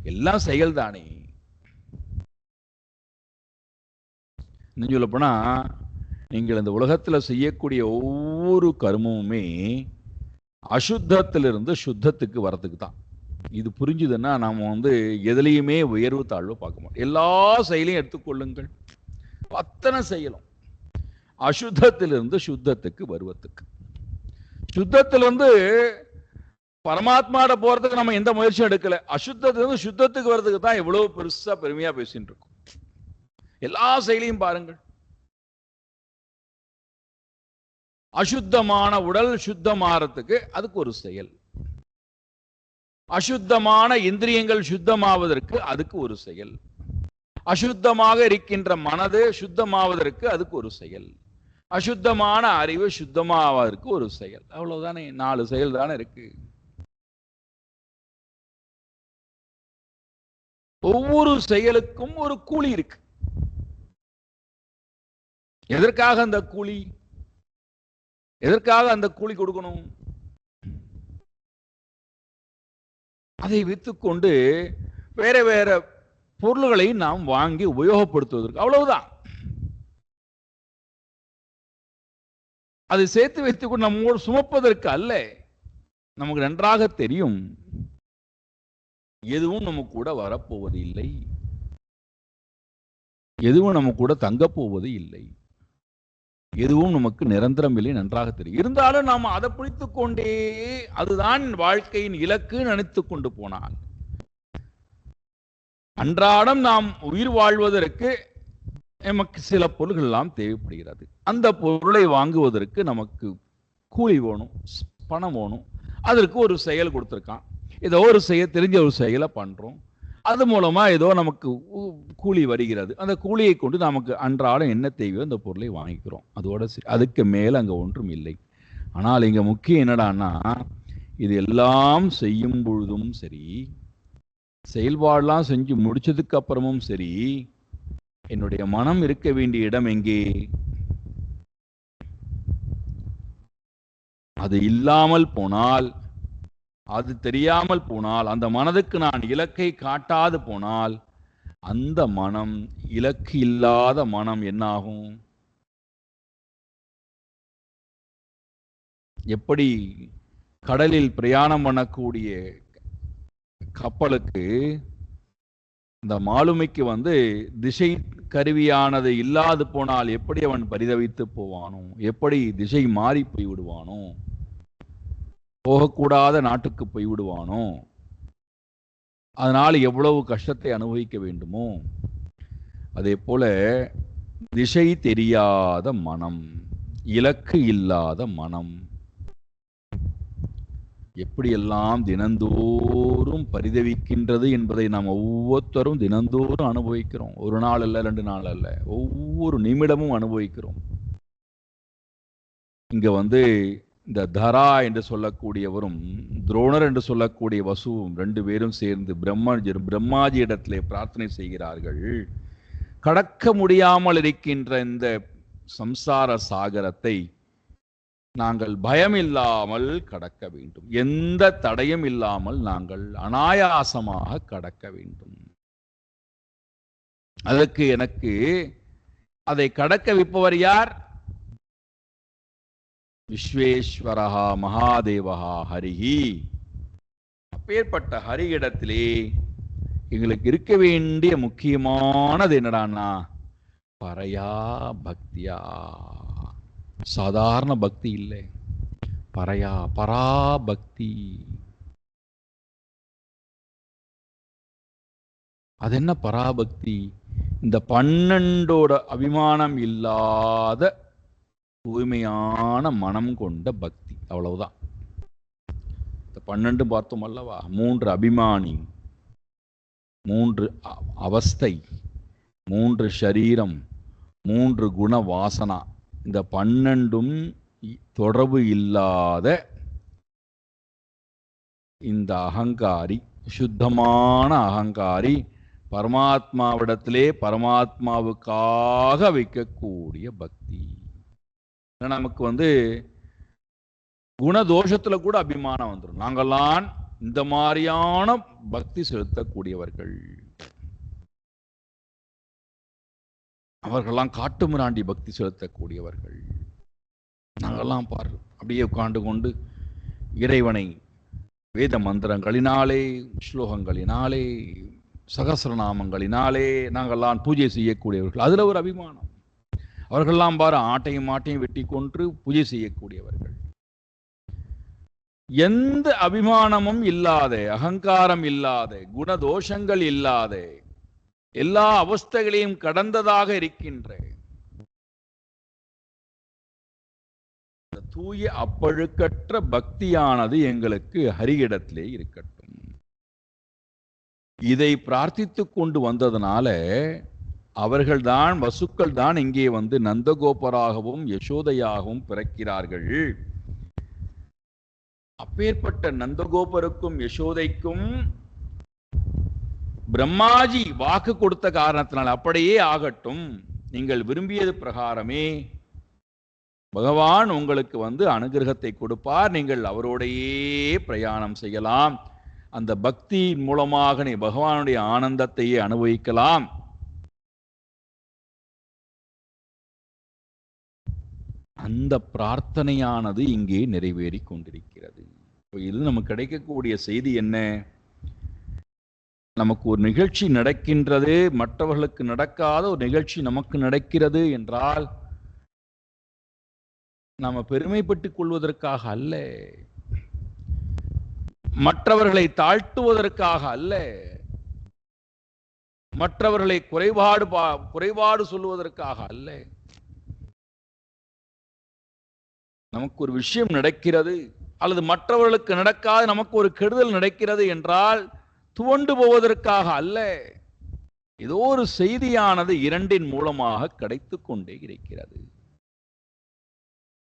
எல்லாம் செயல்தானே. இன்னும் சொல்ல போனா, நீங்கள் இந்த உலகத்தில் செய்யக்கூடிய ஒவ்வொரு கர்மமுமே அசுத்தத்திலிருந்து சுத்தத்துக்கு வரத்துக்கு தான். இது புரிஞ்சுதுன்னா நாம எதுலையுமே உயர்வு தாழ்வு பார்க்க மாட்டோம். எல்லா செயலையும் எடுத்துக்கொள்ளுங்கள், அத்தனை செயலும் அசுத்தத்திலிருந்து சுத்தத்துக்கு வருவதுக்கு. சுத்தத்திலிருந்து பரமாத்மாட போறதுக்கு நம்ம எந்த முயற்சியும் எடுக்கல. அசுத்தத்திலிருந்து சுத்தத்துக்கு வர்றதுக்கு தான் எவ்வளவு பெருசா பெருமையா பேசிட்டு இருக்கோம். எல்லா செயலையும் பாருங்கள். அசுத்தமான உடல் சுத்தமாறதுக்கு அதுக்கு ஒரு செயல், அசுத்தமான இந்திரியங்கள் சுத்தமாவதற்கு அதுக்கு ஒரு செயல், அசுத்தமாக இருக்கின்ற மனது சுத்தமாவதற்கு அதுக்கு ஒரு செயல், அசுத்தமான அறிவு சுத்தமாவதற்கு ஒரு செயல். அவ்வளவுதானே, 4 செயல் தானே இருக்கு. ஒவ்வொரு செயலுக்கும் ஒரு கூலி இருக்கு. எதற்காக அந்த கூலி, எதற்காக அந்த கூலி கொடுக்கணும்? அதை வைத்துக்கொண்டு வேற வேற பொருள்களை நாம் வாங்கி உபயோகப்படுத்துவதற்கு, அவ்வளவுதான். அதை சேர்த்து வைத்துக்கொண்டு நம்மோடு சுமப்பதற்கு அல்ல. நமக்கு நன்றாக தெரியும் எதுவும் நம்ம கூட வரப்போவது இல்லை, எதுவும் நம்ம கூட தங்கப் போவது இல்லை, எதுவும் நமக்கு நிரந்தரம் இல்லை, நன்றாக தெரியும். இருந்தாலும் நாம் அதை பிடித்துக் கொண்டே அதுதான் வாழ்க்கையின் இலக்கு நினைத்துக் கொண்டு போனால், அன்றாடம் நாம் உயிர் வாழ்வதற்கு நமக்கு சில பொருள்கள் எல்லாம் தேவைப்படுகிறது. அந்த பொருளை வாங்குவதற்கு நமக்கு கூலி வேணும், பணம் வேணும். அதற்கு ஒரு செயல் கொடுத்துருக்கான், ஏதோ ஒரு தெரிஞ்ச ஒரு செயலை பண்றோம், அது மூலமா ஏதோ நமக்கு கூலி வருகிறது. அந்த கூலியை கொண்டு நமக்கு அன்றாடம் என்ன தேவையோ அந்த பொருளை வாங்கிக்கிறோம். அதோட அதுக்கு மேல அங்க ஒன்றும் இல்லை. ஆனால் இங்க முக்கியம் என்னடான்னா, இது எல்லாம் செய்யும் பொழுதும் சரி, செயல்பாடெல்லாம் செஞ்சு முடிச்சதுக்கு அப்புறமும் சரி, என்னுடைய மனம் இருக்க வேண்டிய இடம் எங்கே? அது இல்லாமல் போனால், அது தெரியாமல் போனால், அந்த மனதுக்கு நான் இலக்கை காட்டாது போனால், அந்த மனம் இலக்கு இல்லாத மனம் என்னாகும்? எப்படி கடலில் பிரயாணம் பண்ணக்கூடிய கப்பலுக்கு இந்த மாலுமிக்கு திசை கருவியானது இல்லாது போனால் எப்படி அவன் பரிதவித்து போவானோ, எப்படி திசை மாறி போய் விடுவானோ, போகக்கூடாத நாட்டுக்கு போய் விடுவானோ, அதனால் எவ்வளவு கஷ்டத்தை அனுபவிக்க வேண்டுமோ, அதே போல திசை தெரியாத மனம், இலக்கு இல்லாத மனம் எப்படியெல்லாம் தினந்தோறும் பரிதவிக்கின்றது என்பதை நாம் ஒவ்வொருத்தரும் தினந்தோறும் அனுபவிக்கிறோம். ஒரு நாள் அல்ல, 2 நாள் அல்ல, ஒவ்வொரு நிமிடமும் அனுபவிக்கிறோம். இங்க இந்த தரா என்று சொல்லக்கூடியவரும் துரோணர் என்று சொல்லக்கூடிய வசுவும் 2 பேரும் சேர்ந்து பிரம்மாஜி இடத்திலே பிரார்த்தனை செய்கிறார்கள். கடக்க முடியாமல் இருக்கின்ற இந்த சம்சார சாகரத்தை நாங்கள் பயம் இல்லாமல் கடக்க வேண்டும், எந்த தடையும் இல்லாமல் நாங்கள் அனாயாசமாக கடக்க வேண்டும். அதற்கு எனக்கு அதை கடக்க வைப்பவர் யார்? விஸ்வேஸ்வரஹா மகாதேவஹா ஹரிஹி. அப்பேற்பட்ட ஹரியிடத்திலே எங்களுக்கு இருக்க வேண்டிய முக்கியமானது என்னடான்னா பரையா பக்தியா. சாதாரண பக்தி இல்லை, பரையா பராபக்தி. அது என்ன பராபக்தி? இந்த 12ஓட அபிமானம் இல்லாத தூய்மையான மனம் கொண்ட பக்தி, அவ்வளவுதான். இந்த 12 பார்த்தோம் அல்லவா, 3 அபிமானி, 3 அவஸ்தை, 3 ஷரீரம், 3 குண வாசனா, இந்த 12ம் தொடர்பு இல்லாத இந்த அகங்காரி, சுத்தமான அகங்காரி பரமாத்மாவிடத்திலே பரமாத்மாவுக்காக வைக்கக்கூடிய பக்தி. நமக்கு குணதோஷத்துல கூட அபிமானம் வந்துடும். நாங்கள்லாம் இந்த மாதிரியான பக்தி செலுத்தக்கூடியவர்கள், அவர்கள்லாம் காட்டு மிராண்டி பக்தி செலுத்தக்கூடியவர்கள். நாங்கள்லாம் பாரு அப்படியே உட்காண்டு கொண்டு இறைவனை வேத மந்திரங்களினாலே, ஸ்லோகங்களினாலே, சகசிரநாமங்களினாலே நாங்கள்லாம் பூஜை செய்யக்கூடியவர்கள். அதுல ஒரு அபிமானம். அவர்கள்லாம் பாரு ஆட்டையும் மாட்டையும் வெட்டி கொன்று பூஜை செய்யக்கூடியவர்கள். எந்த அபிமானமும் இல்லாத, அகங்காரம் இல்லாத, குணதோஷங்கள் இல்லாத, எல்லா அவஸ்தைகளையும் கடந்ததாக இருக்கின்ற தூய அப்பழுக்கற்ற பக்தியானது எங்களுக்கு ஹரியிடத்திலே இருக்கட்டும். இதை பிரார்த்தித்துக் கொண்டு வந்ததனால அவர்கள்தான், வசுக்கள் தான் இங்கே வந்து நந்தகோபராகவும் யசோதையாகவும் பிறக்கிறார்கள். அப்பேற்பட்ட நந்தகோபருக்கும் யசோதைக்கும் பிரம்மாஜி வாக்கு கொடுத்த காரணத்தினால் அப்படியே ஆகட்டும், நீங்கள் விரும்பியது பிரகாரமே பகவான் உங்களுக்கு வந்து அனுகிரகத்தை கொடுப்பார், நீங்கள் அவரோடையே பிரயாணம் செய்யலாம், அந்த பக்தியின் மூலமாக நீ பகவானுடைய ஆனந்தத்தையே அனுபவிக்கலாம். அந்த பிரார்த்தனையானது இங்கே நிறைவேறி கொண்டிருக்கிறது. இது நமக்கு கிடைக்கக்கூடிய செய்தி என்ன? நமக்கு ஒரு நிகழ்ச்சி நடக்கின்றது, மற்றவர்களுக்கு நடக்காத ஒரு நிகழ்ச்சி நமக்கு நடக்கிறது என்றால் நாம பெருமைப்பட்டுக் கொள்வதற்காக அல்ல, மற்றவர்களை தாழ்த்துவதற்காக அல்ல, மற்றவர்களை குறைபாடு சொல்லுவதற்காக அல்ல. நமக்கு ஒரு விஷயம் நடக்கிறது அல்லது மற்றவர்களுக்கு நடக்காத நமக்கு ஒரு கெடுதல் நடக்கிறது என்றால் துவண்டு போவதற்காக அல்ல. ஏதோ ஒரு செய்தியானது இரண்டின் மூலமாக கிடைத்துக் கொண்டே இருக்கிறது.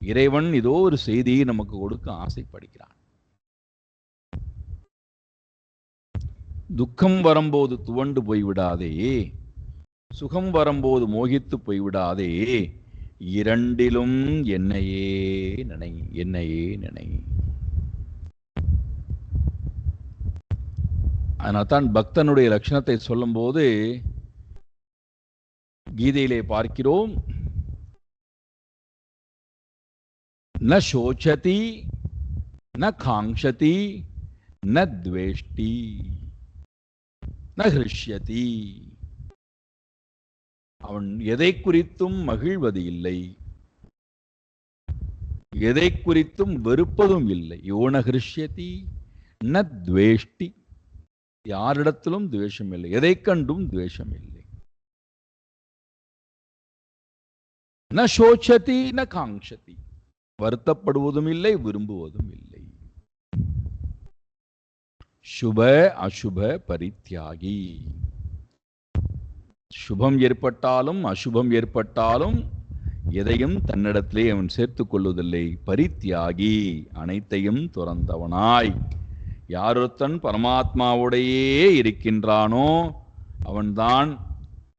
இறைவன் ஏதோ ஒரு செய்தியை நமக்கு கொடுக்க ஆசைப்படுகிறான். துக்கம் வரும்போது துவண்டு போய்விடாதே, சுகம் வரும்போது மோகித்து போய்விடாதே, இரண்டிலும் என்னையே நினை, என்னையே நினை. அதனால்தான் பக்தனுடைய லட்சணத்தை சொல்லும் போது கீதையிலே பார்க்கிறோம், ந சோச்சதி ந காங்ஷதி ந துவேஷ்டி ந ஹ்ருஷ்யதி. அவன் எதை குறித்தும் மகிழ்வது இல்லை, எதை குறித்தும் வெறுப்பதும் இல்லை. யோன ஹ்ருஷ்யதி ந துவேஷ்டி, யாரிடத்திலும் துவேஷம் இல்லை, எதை கண்டும் துவேஷம் இல்லை. ந சோச்சதி ந காங்ஷதி, வருத்தப்படுவதும் இல்லை விரும்புவதும் இல்லை. சுப அசுப பரித்யாகி, சுபம் ஏற்பட்டாலும் அசுபம் ஏற்பட்டாலும் எதையும் தன்னிடத்திலே அவன் சேர்த்துக் கொள்வதில்லை. பரித்யாகி, அனைத்தையும் துறந்தவனாய். யாரொருத்தன் பரமாத்மாவுடையே இருக்கின்றானோ அவன்தான்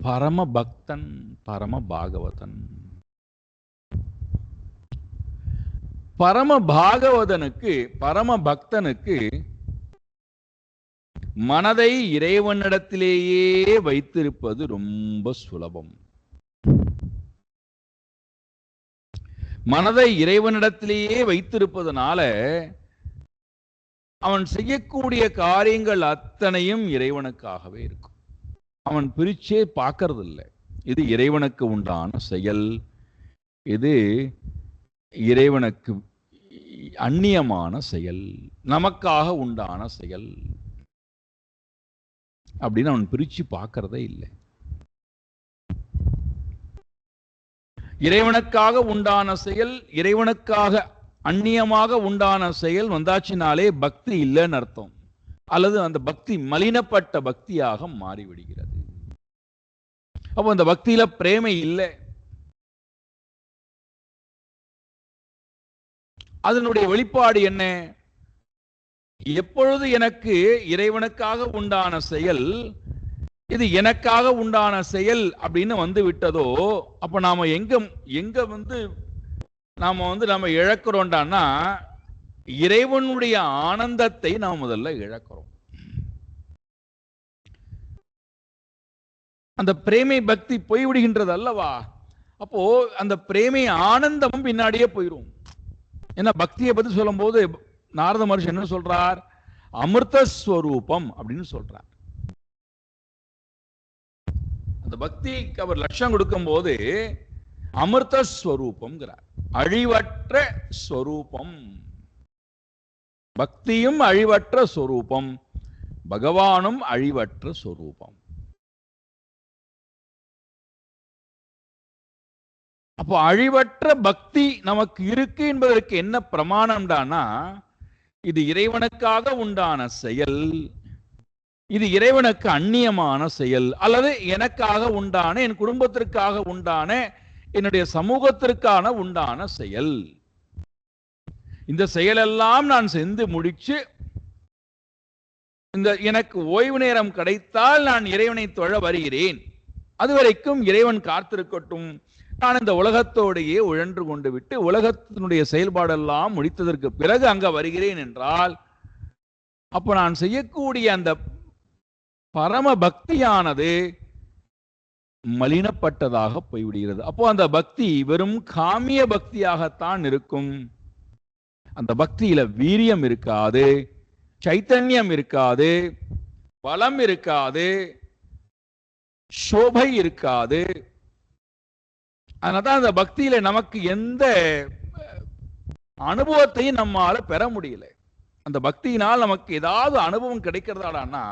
பரம பக்தன், பரம பாகவதன். பரம பாகவதனுக்கு, பரம பக்தனுக்கு மனதை இறைவனிடத்திலேயே வைத்திருப்பது ரொம்ப சுலபம். மனதை இறைவனிடத்திலேயே வைத்திருப்பதனால அவன் செய்யக்கூடிய காரியங்கள் அத்தனையும் இறைவனுக்காகவே இருக்கும். அவன் பிரிச்சே பார்க்கறது இல்லை. இது இறைவனுக்கு உண்டான செயல், இது இறைவனுக்கு அந்நியமான செயல், நமக்காக உண்டான செயல் அப்படின்னு அவன் பிரிச்சு பார்க்கறதே இல்லை. இறைவனுக்காக உண்டான செயல், இறைவனுக்காக அந்நியமாக உண்டான செயல் வந்தாச்சினாலே பக்தி இல்லைன்னு அர்த்தம், அல்லது அந்த பக்தி மலினப்பட்ட பக்தியாக மாறிவிடுகிறது. அப்போ அந்த பக்தியில பிரேமை இல்லை. அதனுடைய வெளிப்பாடு என்ன? எப்பொழுது எனக்கு இறைவனுக்காக உண்டான செயல், இது எனக்காக உண்டான செயல் அப்படின்னு வந்து விட்டதோ, அப்ப நாம எங்க நாம இழக்கிறோம்டான்னா இறைவனுடைய ஆனந்தத்தை நாம் முதல்ல இழக்கிறோம். அந்த பிரேமை பக்தி போய்விடுகின்றது அல்லவா? அப்போ அந்த பிரேமை ஆனந்தமும் பின்னாடியே போயிடும். ஏன்னா பக்தியை பத்தி சொல்லும் போது நாரத மகர்ஷி என்ன சொல்றார்? அமிர்தஸ்வரூபம் அப்படின்னு சொல்றார். அந்த பக்திக்கு அவர் லட்சம் கொடுக்கும் போது அமிர்தஸ்வரூபம், அழிவற்ற ஸ்வரூபம். பக்தியும் அழிவற்ற சொரூபம், பகவானும் அழிவற்ற சொரூபம். அப்போ அழிவற்ற பக்தி நமக்கு இருக்கு என்பதற்கு என்ன பிரமாணம்டானா, இது இறைவனுக்காக உண்டான செயல், இது இறைவனுக்கு அந்நியமான செயல், அல்லது எனக்காக உண்டான, என் குடும்பத்திற்காக உண்டான, என்னுடைய சமூகத்திற்கான உண்டான செயல். இந்த செயலெல்லாம் நான் சென்று முடிச்சு இந்த எனக்கு ஓய்வு நேரம் கிடைத்தால் நான் இறைவனை தொழ வருகிறேன், அதுவரைக்கும் இறைவன் காத்திருக்கட்டும், நான் இந்த உலகத்தோடையே உழன்று கொண்டு விட்டு உலகத்தினுடைய செயல்பாடெல்லாம் முடித்ததற்கு பிறகு அங்க வருகிறேன் என்றால், அப்ப நான் செய்யக்கூடிய அந்த பரம பக்தியானது மலினப்பட்டதாக போய்விடுகிறது. அப்போ அந்த பக்தி வெறும் காமிய பக்தியாகத்தான் இருக்கும். அந்த பக்தியில வீரியம் இருக்காது, சைத்தன்யம் இருக்காது, பலம் இருக்காது, சோபை இருக்காது. அதனால்தான் அந்த பக்தியில நமக்கு எந்த அனுபவத்தையும் நம்மால பெற முடியல. அந்த பக்தியினால் நமக்கு ஏதாவது அனுபவம் கிடைக்கிறதாடான்னா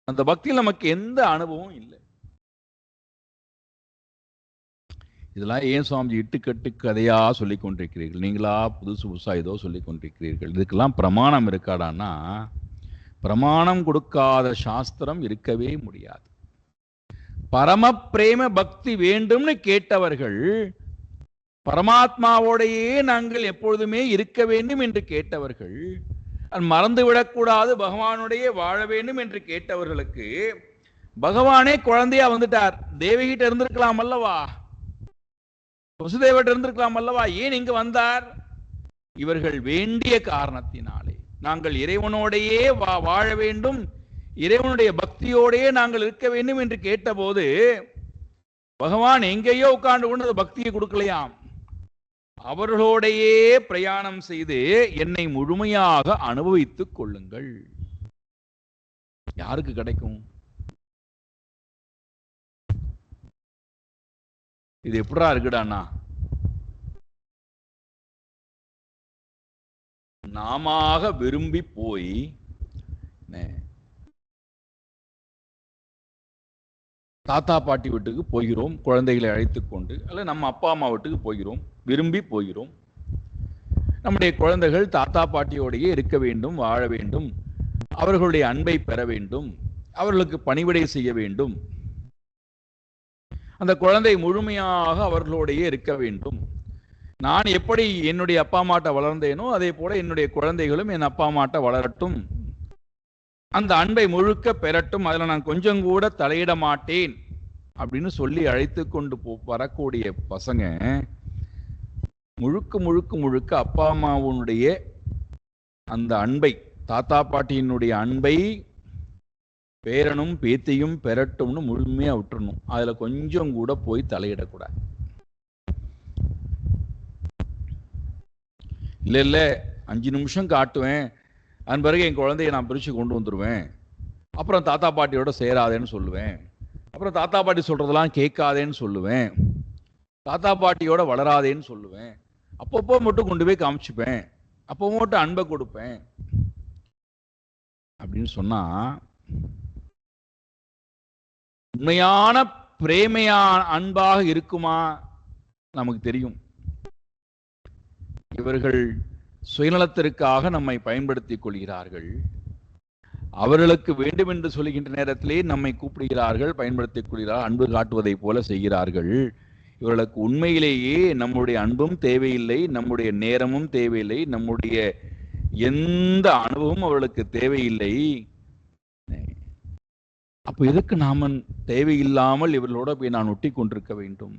அந்த பக்தியில் நமக்கு எந்த அனுபவம் இல்லை. இதெல்லாம் ஏன் சுவாமிஜி இட்டுக்கட்டு கதையா சொல்லிக் கொண்டிருக்கிறீர்கள்? நீங்களா புதுசு புதுசா ஏதோ சொல்லிக் கொண்டிருக்கிறீர்கள். இதுக்கெல்லாம் பிரமாணம் இருக்காடான்னா பிரமாணம் கொடுக்காத சாஸ்திரம் இருக்கவே முடியாது. பரம பிரேம பக்தி வேண்டும்னு கேட்டவர்கள், பரமாத்மாவோடையே நாங்கள் எப்பொழுதுமே இருக்க வேண்டும் என்று கேட்டவர்கள், மறந்து விடக்கூடாது, பகவானுடைய வாழ வேண்டும் என்று கேட்டவர்களுக்கு பகவானே குழந்தையா வந்துட்டார். தேவகிட்ட இருந்திருக்கலாம் அல்லவா, வசுதேவர்கிட்ட இருந்திருக்கலாம் அல்லவா, ஏன் இங்கு வந்தார்? இவர்கள் வேண்டிய காரணத்தினாலே. நாங்கள் இறைவனோடையே வாழ வேண்டும், இறைவனுடைய பக்தியோடையே நாங்கள் இருக்க வேண்டும் என்று கேட்டபோது பகவான் எங்கேயோ உட்கார்ந்து கொண்டு பக்தியை கொடுக்கலையாம். அவர்களோடையே பிரயாணம் செய்து என்னை முழுமையாக அனுபவித்துக் கொள்ளுங்கள். யாருக்கு கிடைக்கும் இது? எப்படா இருக்குடாண்ணா? நாம விரும்பி போய் தாத்தா பாட்டி வீட்டுக்கு போகிறோம், குழந்தைகளை அழைத்துக் கொண்டு, அல்ல நம்ம அப்பா அம்மா வீட்டுக்கு போகிறோம், விரும்பி போகிறோம். நம்முடைய குழந்தைகள் தாத்தா பாட்டியோடையே இருக்க வேண்டும், வாழ வேண்டும், அவர்களுடைய அன்பை பெற வேண்டும், அவர்களுக்கு பணிவிடை செய்ய வேண்டும், அந்த குழந்தை முழுமையாக அவர்களோடையே இருக்க வேண்டும். நான் எப்படி என்னுடைய அப்பா அம்மாட்ட வளர்ந்தேனோ அதே போல என்னுடைய குழந்தைகளும் என் அப்பா அம்மாட்ட வளரட்டும், அந்த அன்பை முழுக்க பெறட்டும், அதில் நான் கொஞ்சம் கூட தலையிட மாட்டேன் அப்படின்னு சொல்லி அழைத்து கொண்டு வரக்கூடிய பசங்க முழுக்க முழுக்க முழுக்க அப்பா அம்மாவுடைய அந்த அன்பை, தாத்தா பாட்டியினுடைய அன்பை பேரனும் பேத்தியும் பெறட்டும்னு முழுமையா விட்டுறணும். அதுல கொஞ்சம் கூட போய் தலையிடக்கூடாது. இல்ல இல்ல 5 நிமிஷம் காட்டுவேன், அதன் பிறகு என் குழந்தைய நான் பிரிச்சு கொண்டு வந்துடுவேன், அப்புறம் தாத்தா பாட்டியோட சேராதேன்னு சொல்லுவேன், அப்புறம் தாத்தா பாட்டி சொல்றதெல்லாம் கேட்காதேன்னு சொல்லுவேன், தாத்தா பாட்டியோட வளராதேன்னு சொல்லுவேன், அப்பப்போ மட்டும் கொண்டு போய் காமிச்சுப்பேன், அப்போ மட்டும் அன்பை கொடுப்பேன் அப்படின்னு சொன்னா உண்மையான பிரேமையான அன்பாக இருக்குமா? நமக்கு தெரியும். இவர்கள் சுயநலத்திற்காக நம்மை பயன்படுத்திக் கொள்கிறார்கள். அவர்களுக்கு வேண்டும் என்று சொல்லுகின்ற நேரத்திலே நம்மை கூப்பிடுகிறார்கள், பயன்படுத்திக் கொள்கிறார்கள், அன்பு காட்டுவதை போல செய்கிறார்கள். இவர்களுக்கு உண்மையிலேயே நம்முடைய அன்பும் தேவையில்லை, நம்முடைய நேரமும் தேவையில்லை, நம்முடைய எந்த அனுபவமும் அவர்களுக்கு தேவையில்லை. அப்ப எதுக்கு நாம தேவையில்லாமல் இவர்களோட போய் நான் ஒட்டி கொண்டிருக்க வேண்டும்?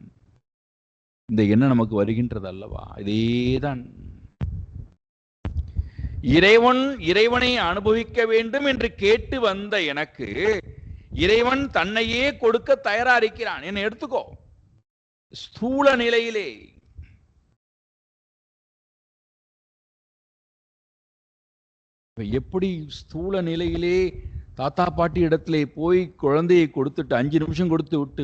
இந்த எண்ணம் நமக்கு வருகின்றது அல்லவா? இதேதான் இறைவனை அனுபவிக்க வேண்டும் என்று கேட்டு வந்த எனக்கு இறைவன் தன்னையே கொடுக்க தயாரா இருக்கிறான். என்ன எடுத்துக்கோ, ஸ்தூல நிலையிலே. எப்படி ஸ்தூல நிலையிலே தாத்தா பாட்டி இடத்திலே போய் குழந்தையை கொடுத்துட்டு 5 நிமிஷம் கொடுத்து விட்டு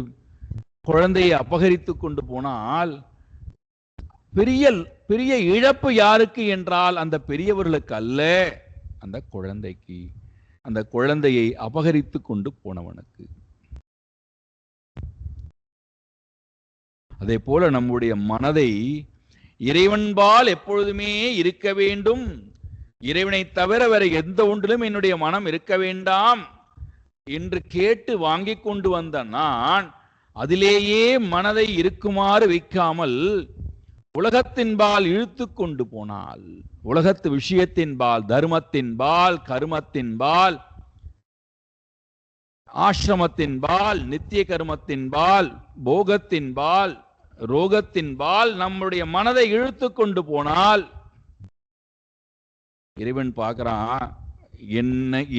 குழந்தையை அபகரித்து கொண்டு போனால் பெரிய பெரிய இழப்பு யாருக்கு என்றால் அந்த பெரியவர்களுக்கு அல்ல, அந்த குழந்தைக்கு, அந்த குழந்தையை அபகரித்து கொண்டு போனவனுக்கு. அதே போல நம்முடைய மனதை இறைவன்பால் எப்பொழுதுமே இருக்க வேண்டும், இறைவனை தவிர வேற எந்த ஒன்றிலும் என்னுடைய மனம் இருக்க வேண்டாம் என்று கேட்டு வாங்கி கொண்டு வந்த நான் அதிலேயே மனதை இருக்குமாறு வைக்காமல் உலகத்தின்பால் இழுத்து கொண்டு போனால், உலகத்து விஷயத்தின்பால், தர்மத்தின்பால், கருமத்தின்பால், ஆசிரமத்தின்பால், நித்திய கர்மத்தின்பால், போகத்தின்பால், ரோகத்தின்பால் நம்முடைய மனதை இழுத்து கொண்டு போனால் இறைவன் பார்க்கிறான்,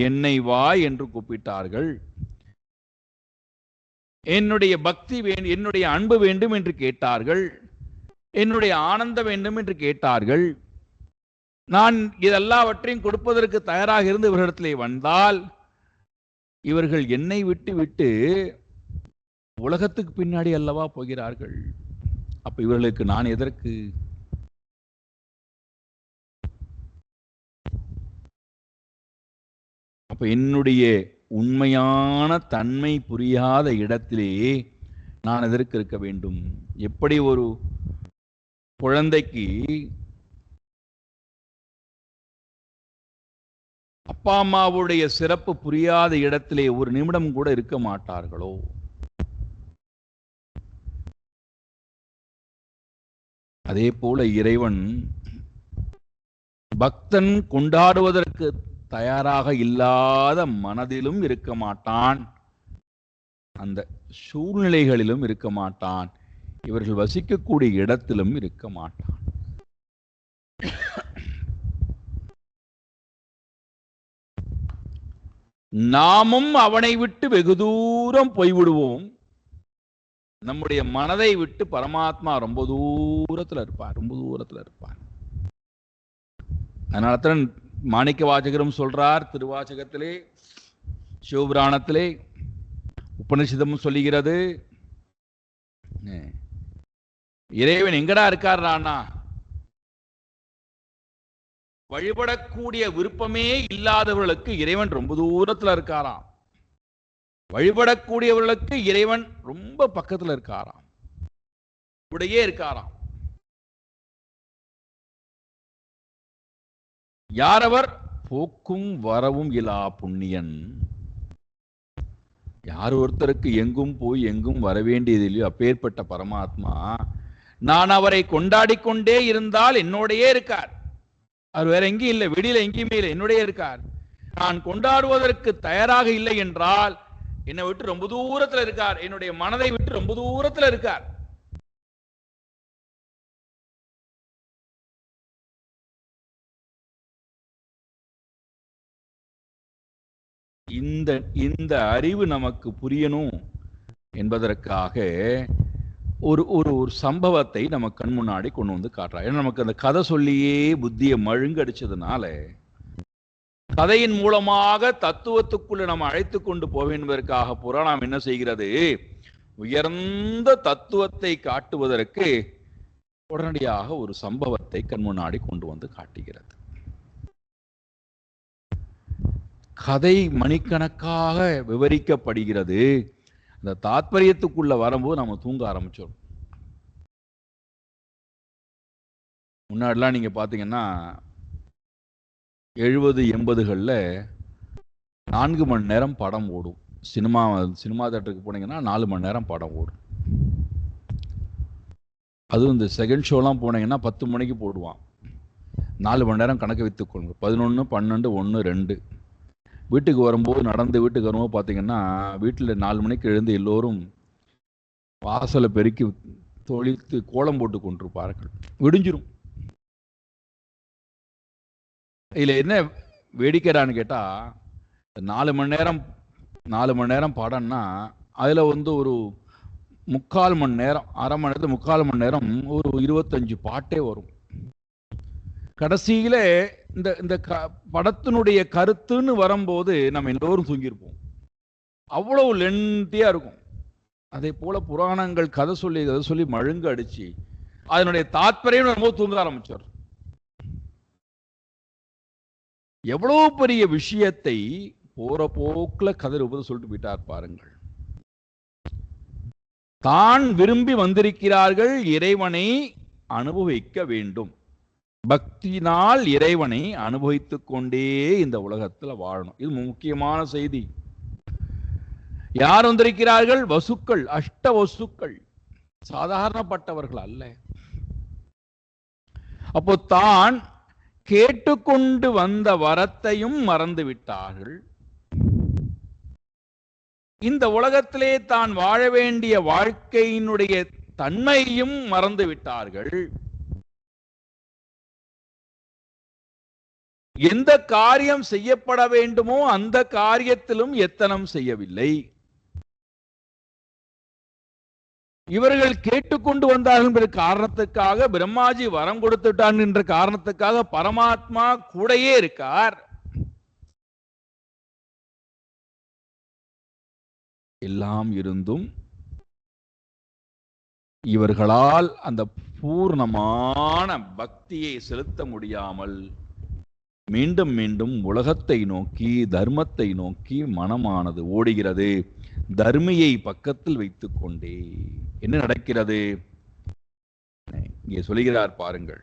என்னை வா என்று கூப்பிட்டார்கள், என்னுடைய பக்தி வேண்டும், என்னுடைய அன்பு வேண்டும் என்று கேட்டார்கள், என்னுடைய ஆனந்தம் வேண்டும் என்று கேட்டார்கள். நான் இதெல்லாவற்றையும் கொடுப்பதற்கு தயாராக இருந்து இவர்களிடத்திலே வந்தால் இவர்கள் என்னை விட்டு விட்டு உலகத்துக்கு பின்னாடி அல்லவா போகிறார்கள். அப்ப இவர்களுக்கு நான் எதற்கு? அப்ப என்னுடைய உண்மையான தன்மை புரியாத இடத்திலே நான் எதற்கு இருக்க வேண்டும்? எப்படி ஒரு குழந்தைக்கு அப்பா அம்மாவுடைய சிறப்பு புரியாத இடத்திலே ஒரு நிமிடம் கூட இருக்க மாட்டார்களோ, அதே போல இறைவன் பக்தன் கொண்டாடுவதற்கு தயாராக இல்லாத மனதிலும் இருக்க மாட்டான், அந்த சூழ்நிலைகளிலும் இருக்க மாட்டான், இவர்கள் வசிக்கக்கூடிய இடத்திலும் இருக்க மாட்டான். நாமும் அவனை விட்டு வெகு தூரம் போய்விடுவோம், நம்முடைய மனதை விட்டு பரமாத்மா ரொம்ப தூரத்தில் இருப்பார், ரொம்ப தூரத்தில் இருப்பார். அதனால்தான் மாணிக்க வாசகரும் சொல்றார், திருவாசகத்திலே, சிவபுராணத்திலே, உபனிஷதமும் சொல்லுகிறது, இறைவன் எங்கடா இருக்காருன்னா, வழிபடக்கூடிய விருப்பமே இல்லாதவர்களுக்கு இறைவன் ரொம்ப தூரத்தில் இருக்காராம், வழிபடக்கூடியவர்களுக்கு இறைவன் ரொம்ப பக்கத்தில் இருக்காராம், கூடயே இருக்காராம். யாரவர்? போக்கும் வரவும் இலா புண்ணியன். யார் ஒருத்தருக்கு எங்கும் போய் எங்கும் வர வேண்டியதில்லையோ அப்பேற்பட்ட பரமாத்மா, நான் அவரை கொண்டாடி கொண்டே இருந்தால் என்னோடையே இருக்கார், அவர் வேற எங்கேயும் இல்லை, வெளியில எங்கேயுமே இல்லை, என்னுடைய இருக்கார். நான் கொண்டாடுவதற்கு தயாராக இல்லை என்றால் என்னை விட்டு ரொம்ப தூரத்தில் இருக்கார், என்னுடைய மனதை விட்டு ரொம்ப தூரத்தில் இருக்கார். இந்த அறிவு நமக்கு புரியணும் என்பதற்காக ஒரு ஒரு ஒரு சம்பவத்தை நம்ம கண் முன்னாடி கொண்டு வந்து காட்டுறா. ஏன்னா நமக்கு அந்த கதை சொல்லியே புத்தியை மழுங்கடிச்சதுனால கதையின் மூலமாக தத்துவத்துக்குள்ள நம்ம அழைத்து கொண்டு போவேன் என்பதற்காக புராணம் என்ன செய்கிறது? உயர்ந்த தத்துவத்தை காட்டுவதற்கு உடனடியாக ஒரு சம்பவத்தை கண் முன்னாடி கொண்டு வந்து காட்டுகிறது. கதை மணிக்கணக்காக விவரிக்கப்படுகிறது. அந்த தாத்பரியத்துக்குள்ள வரும்போது நம்ம தூங்க ஆரம்பிச்சோம். முன்னாடிலாம் நீங்க பாத்தீங்கன்னா 70-80களில் 4 மணி நேரம் படம் ஓடும். சினிமா தேட்டருக்கு போனீங்கன்னா 4 மணி நேரம் படம் ஓடும். அதுவும் இந்த செகண்ட் ஷோலாம் போனீங்கன்னா 10 மணிக்கு போடுவான். 4 மணி நேரம் கணக்கு வைத்துக்கொள்ளுங்க. 11, 12, 1, 2. வீட்டுக்கு வரும்போது, நடந்து வீட்டுக்கு வரும்போது பார்த்தீங்கன்னா வீட்டில் 4 மணிக்கு எழுந்து எல்லோரும் வாசலை பெருக்கி தொளித்து கோலம் போட்டு கொண்டிருப்பார்கள். விடிஞ்சிரும். இதில் என்ன வேடிக்கைடான்னு கேட்டால், 4 மணி நேரம் படம்னா அதில் ஒரு 3/4 மணி நேரம், அரை மணி நேரத்துக்கு 3/4 மணி நேரம் ஒரு 25 பாட்டே வரும். கடைசியில் இந்த படத்தினுடைய கருத்துன்னு வரும்போது நம்ம எல்லோரும் தூங்கியிருப்போம். அவ்வளவு லென்த்தியாக இருக்கும். அதே போல புராணங்கள் கதை சொல்லி மழுங்க அடிச்சு அதனுடைய தாத்பரியம் நம்ம தூங்க ஆரம்பிச்சார். எவ்வளவு பெரிய விஷயத்தை போற போக்குல கதை சொல்லிட்டு போயிட்டார் பாருங்கள். தான் விரும்பி வந்திருக்கிறார்கள் இறைவனை அனுபவிக்க வேண்டும். பக்தினால் இறைவனை அனுபவித்துக் கொண்டே இந்த உலகத்துல வாழணும். இது முக்கியமான செய்தி. யார் வந்திருக்கிறார்கள்? வசுக்கள், அஷ்ட வசுக்கள், சாதாரணப்பட்டவர்கள் அல்ல. அப்போ தான் கேட்டுக்கொண்டு வந்த வரத்தையும் மறந்து விட்டார்கள். இந்த உலகத்திலே தான் வாழ வேண்டிய வாழ்க்கையினுடைய தன்மையும் மறந்து விட்டார்கள். எந்த காரியம் செய்யப்பட வேண்டுமோ அந்த காரியத்திலும் எத்தனம் செய்யவில்லை. இவர்கள் கேட்டுக்கொண்டு வந்தார்கள் என்ற காரணத்துக்காக, பிரம்மாஜி வரம் கொடுத்துட்டான் என்ற காரணத்துக்காக பரமாத்மா கூடயே இருக்கார். எல்லாம் இருந்தும் இவர்களால் அந்த பூர்ணமான பக்தியை செலுத்த முடியாமல் மீண்டும் மீண்டும் உலகத்தை நோக்கி, தர்மத்தை நோக்கி மனமானது ஓடுகிறது. தர்மியை பக்கத்தில் வைத்துக் கொண்டே என்ன நடக்கிறது இங்கே சொல்கிறார் பாருங்கள்.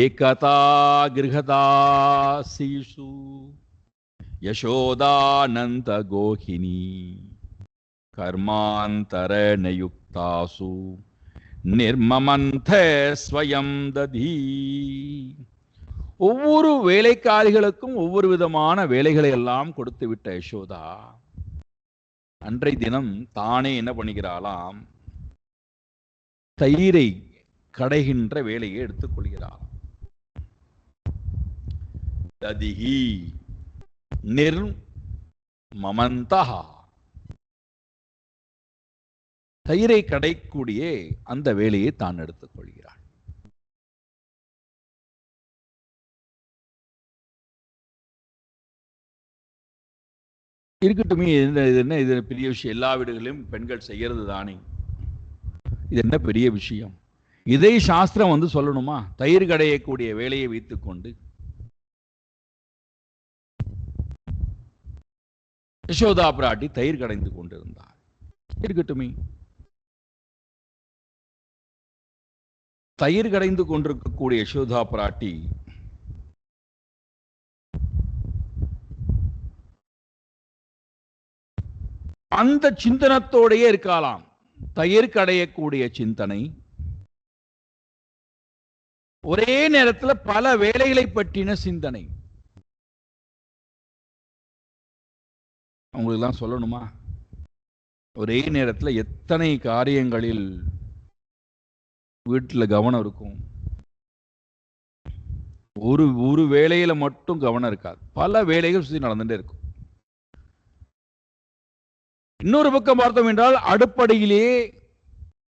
ஏகதா கிருஹதாசீஷு யசோதானந்த கோஹினி கர்மாந்தரணயுக்தாசு நிர்மமந்த ஸ்வயம் ததி. ஒவ்வொரு வேலைக்காரிகளுக்கும் ஒவ்வொரு விதமான வேலைகளை எல்லாம் கொடுத்து விட்ட யசோதா அன்றைய தினம் தானே என்ன பண்ணுகிறாளாம்? தயிரை கடைகின்ற வேலையை எடுத்துக் கொள்கிறாளாம். ததிஹி நிர்மமந்தஹா, தயிரை கடைக்கூடிய அந்த வேலையை தான் எடுத்துக் கொள்கிறாள். இருக்கட்டுமே, இது என்ன, இது பெரிய விஷயம்? எல்லா வீடுகளிலும் பெண்கள் செய்யறது தானே, இது என்ன பெரிய விஷயம்? இதை சாஸ்திரம் சொல்லணுமா? தயிர் கடையக்கூடிய வேலையை வைத்துக் கொண்டு யசோதா பிராட்டி தயிர் கடைந்து கொண்டிருந்தார். இருக்கட்டுமே, தயிர் கடைந்து கொண்டிருக்கக்கூடிய யசோதா பிராட்டி அந்த சிந்தனத்தோடையே இருக்கலாம். தயிர் கடையக்கூடிய சிந்தனை, ஒரே நேரத்தில் பல வேலைகளை பற்றின சிந்தனை. உங்களுக்கு எல்லாம் சொல்லணுமா? ஒரே நேரத்தில் எத்தனை காரியங்களில் வீட்டில் கவனம் இருக்கும். ஒரு வேலையில மட்டும் கவனம் இருக்காது, பல வேலைகள் சுற்றி நடந்துட்டே இருக்கும். இன்னொரு பக்கம் பார்த்தோம் என்றால் அடுப்படையிலே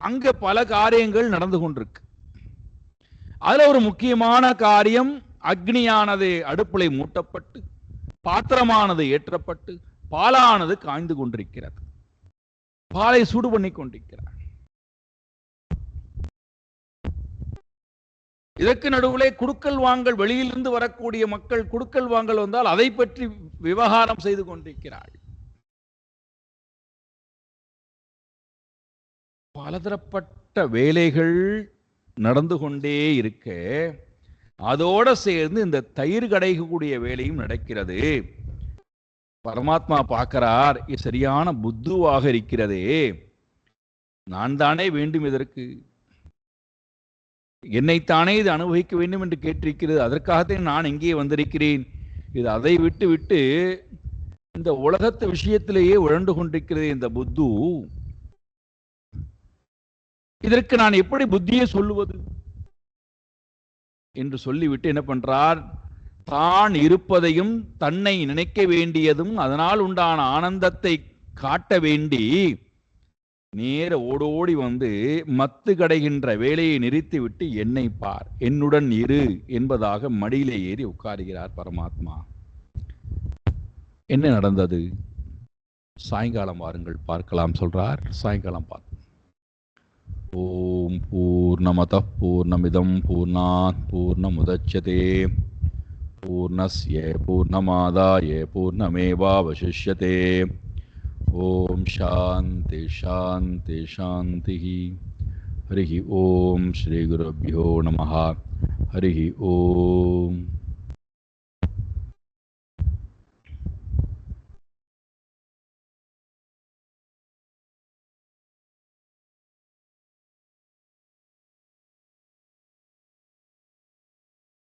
அங்க பல காரியங்கள் நடந்து கொண்டிருக்கு. அதுல ஒரு முக்கியமான காரியம், அக்னியானது அடுப்பிலை மூட்டப்பட்டு, பாத்திரமானது ஏற்றப்பட்டு, பாலானது காய்ந்து கொண்டிருக்கிறது. பாலை சூடு பண்ணி கொண்டிருக்கிறார். இதற்கு நடுவிலே குடுக்கல் வாங்கல், வெளியிலிருந்து வரக்கூடிய மக்கள் குடுக்கல் வாங்கல் வந்தால் அதை பற்றி விவகாரம் செய்து கொண்டிருக்கிறாள். பலதரப்பட்ட வேலைகள் நடந்து கொண்டே இருக்க, அதோட சேர்ந்து இந்த தயிர் கடையக்கூடிய வேலையும் நடக்கிறது. பரமாத்மா பார்க்கிறார், இது சரியான புத்துவாக இருக்கிறதே, நான் தானே வேண்டும், இதற்கு என்னைத்தானே இது அனுபவிக்க வேண்டும் என்று கேட்டிருக்கிறது, அதற்காகத்தான் நான் இங்கே வந்திருக்கிறேன். இது அதை விட்டு விட்டு இந்த உலகத்து விஷயத்திலேயே உழண்டு கொண்டிருக்கிறது இந்த புத்து. இதற்கு நான் எப்படி புத்தியை சொல்லுவது என்று சொல்லிவிட்டு என்ன பண்றார்? தான் இருப்பதையும் தன்னை நினைக்க வேண்டியதும் அதனால் உண்டான ஆனந்தத்தை காட்ட வேண்டி நேர ஓடோடி மத்து கடைகின்ற வேலையை நிறுத்திவிட்டு என்னை பார், என்னுடன் இரு என்பதாக மடியிலே ஏறி உட்காருகிறார் பரமாத்மா. என்ன நடந்தது? சாயங்காலம் வாருங்கள் பார்க்கலாம் சொல்றார். சாயங்காலம் பார்த்து ஓம் பூர்ணமதః பூர்ணமிதம் பூர்ணாத் பூர்ணமுதச்யதே பூர்ணஸ்ய பூர்ணமாதாய பூர்ணமேவாவசிஷ்யதே. ஓம் சாந்தி சாந்தி சாந்தி. ஹரி ஓம் ஸ்ரீ குருभ्यो நமः. ஹரி ஓம்.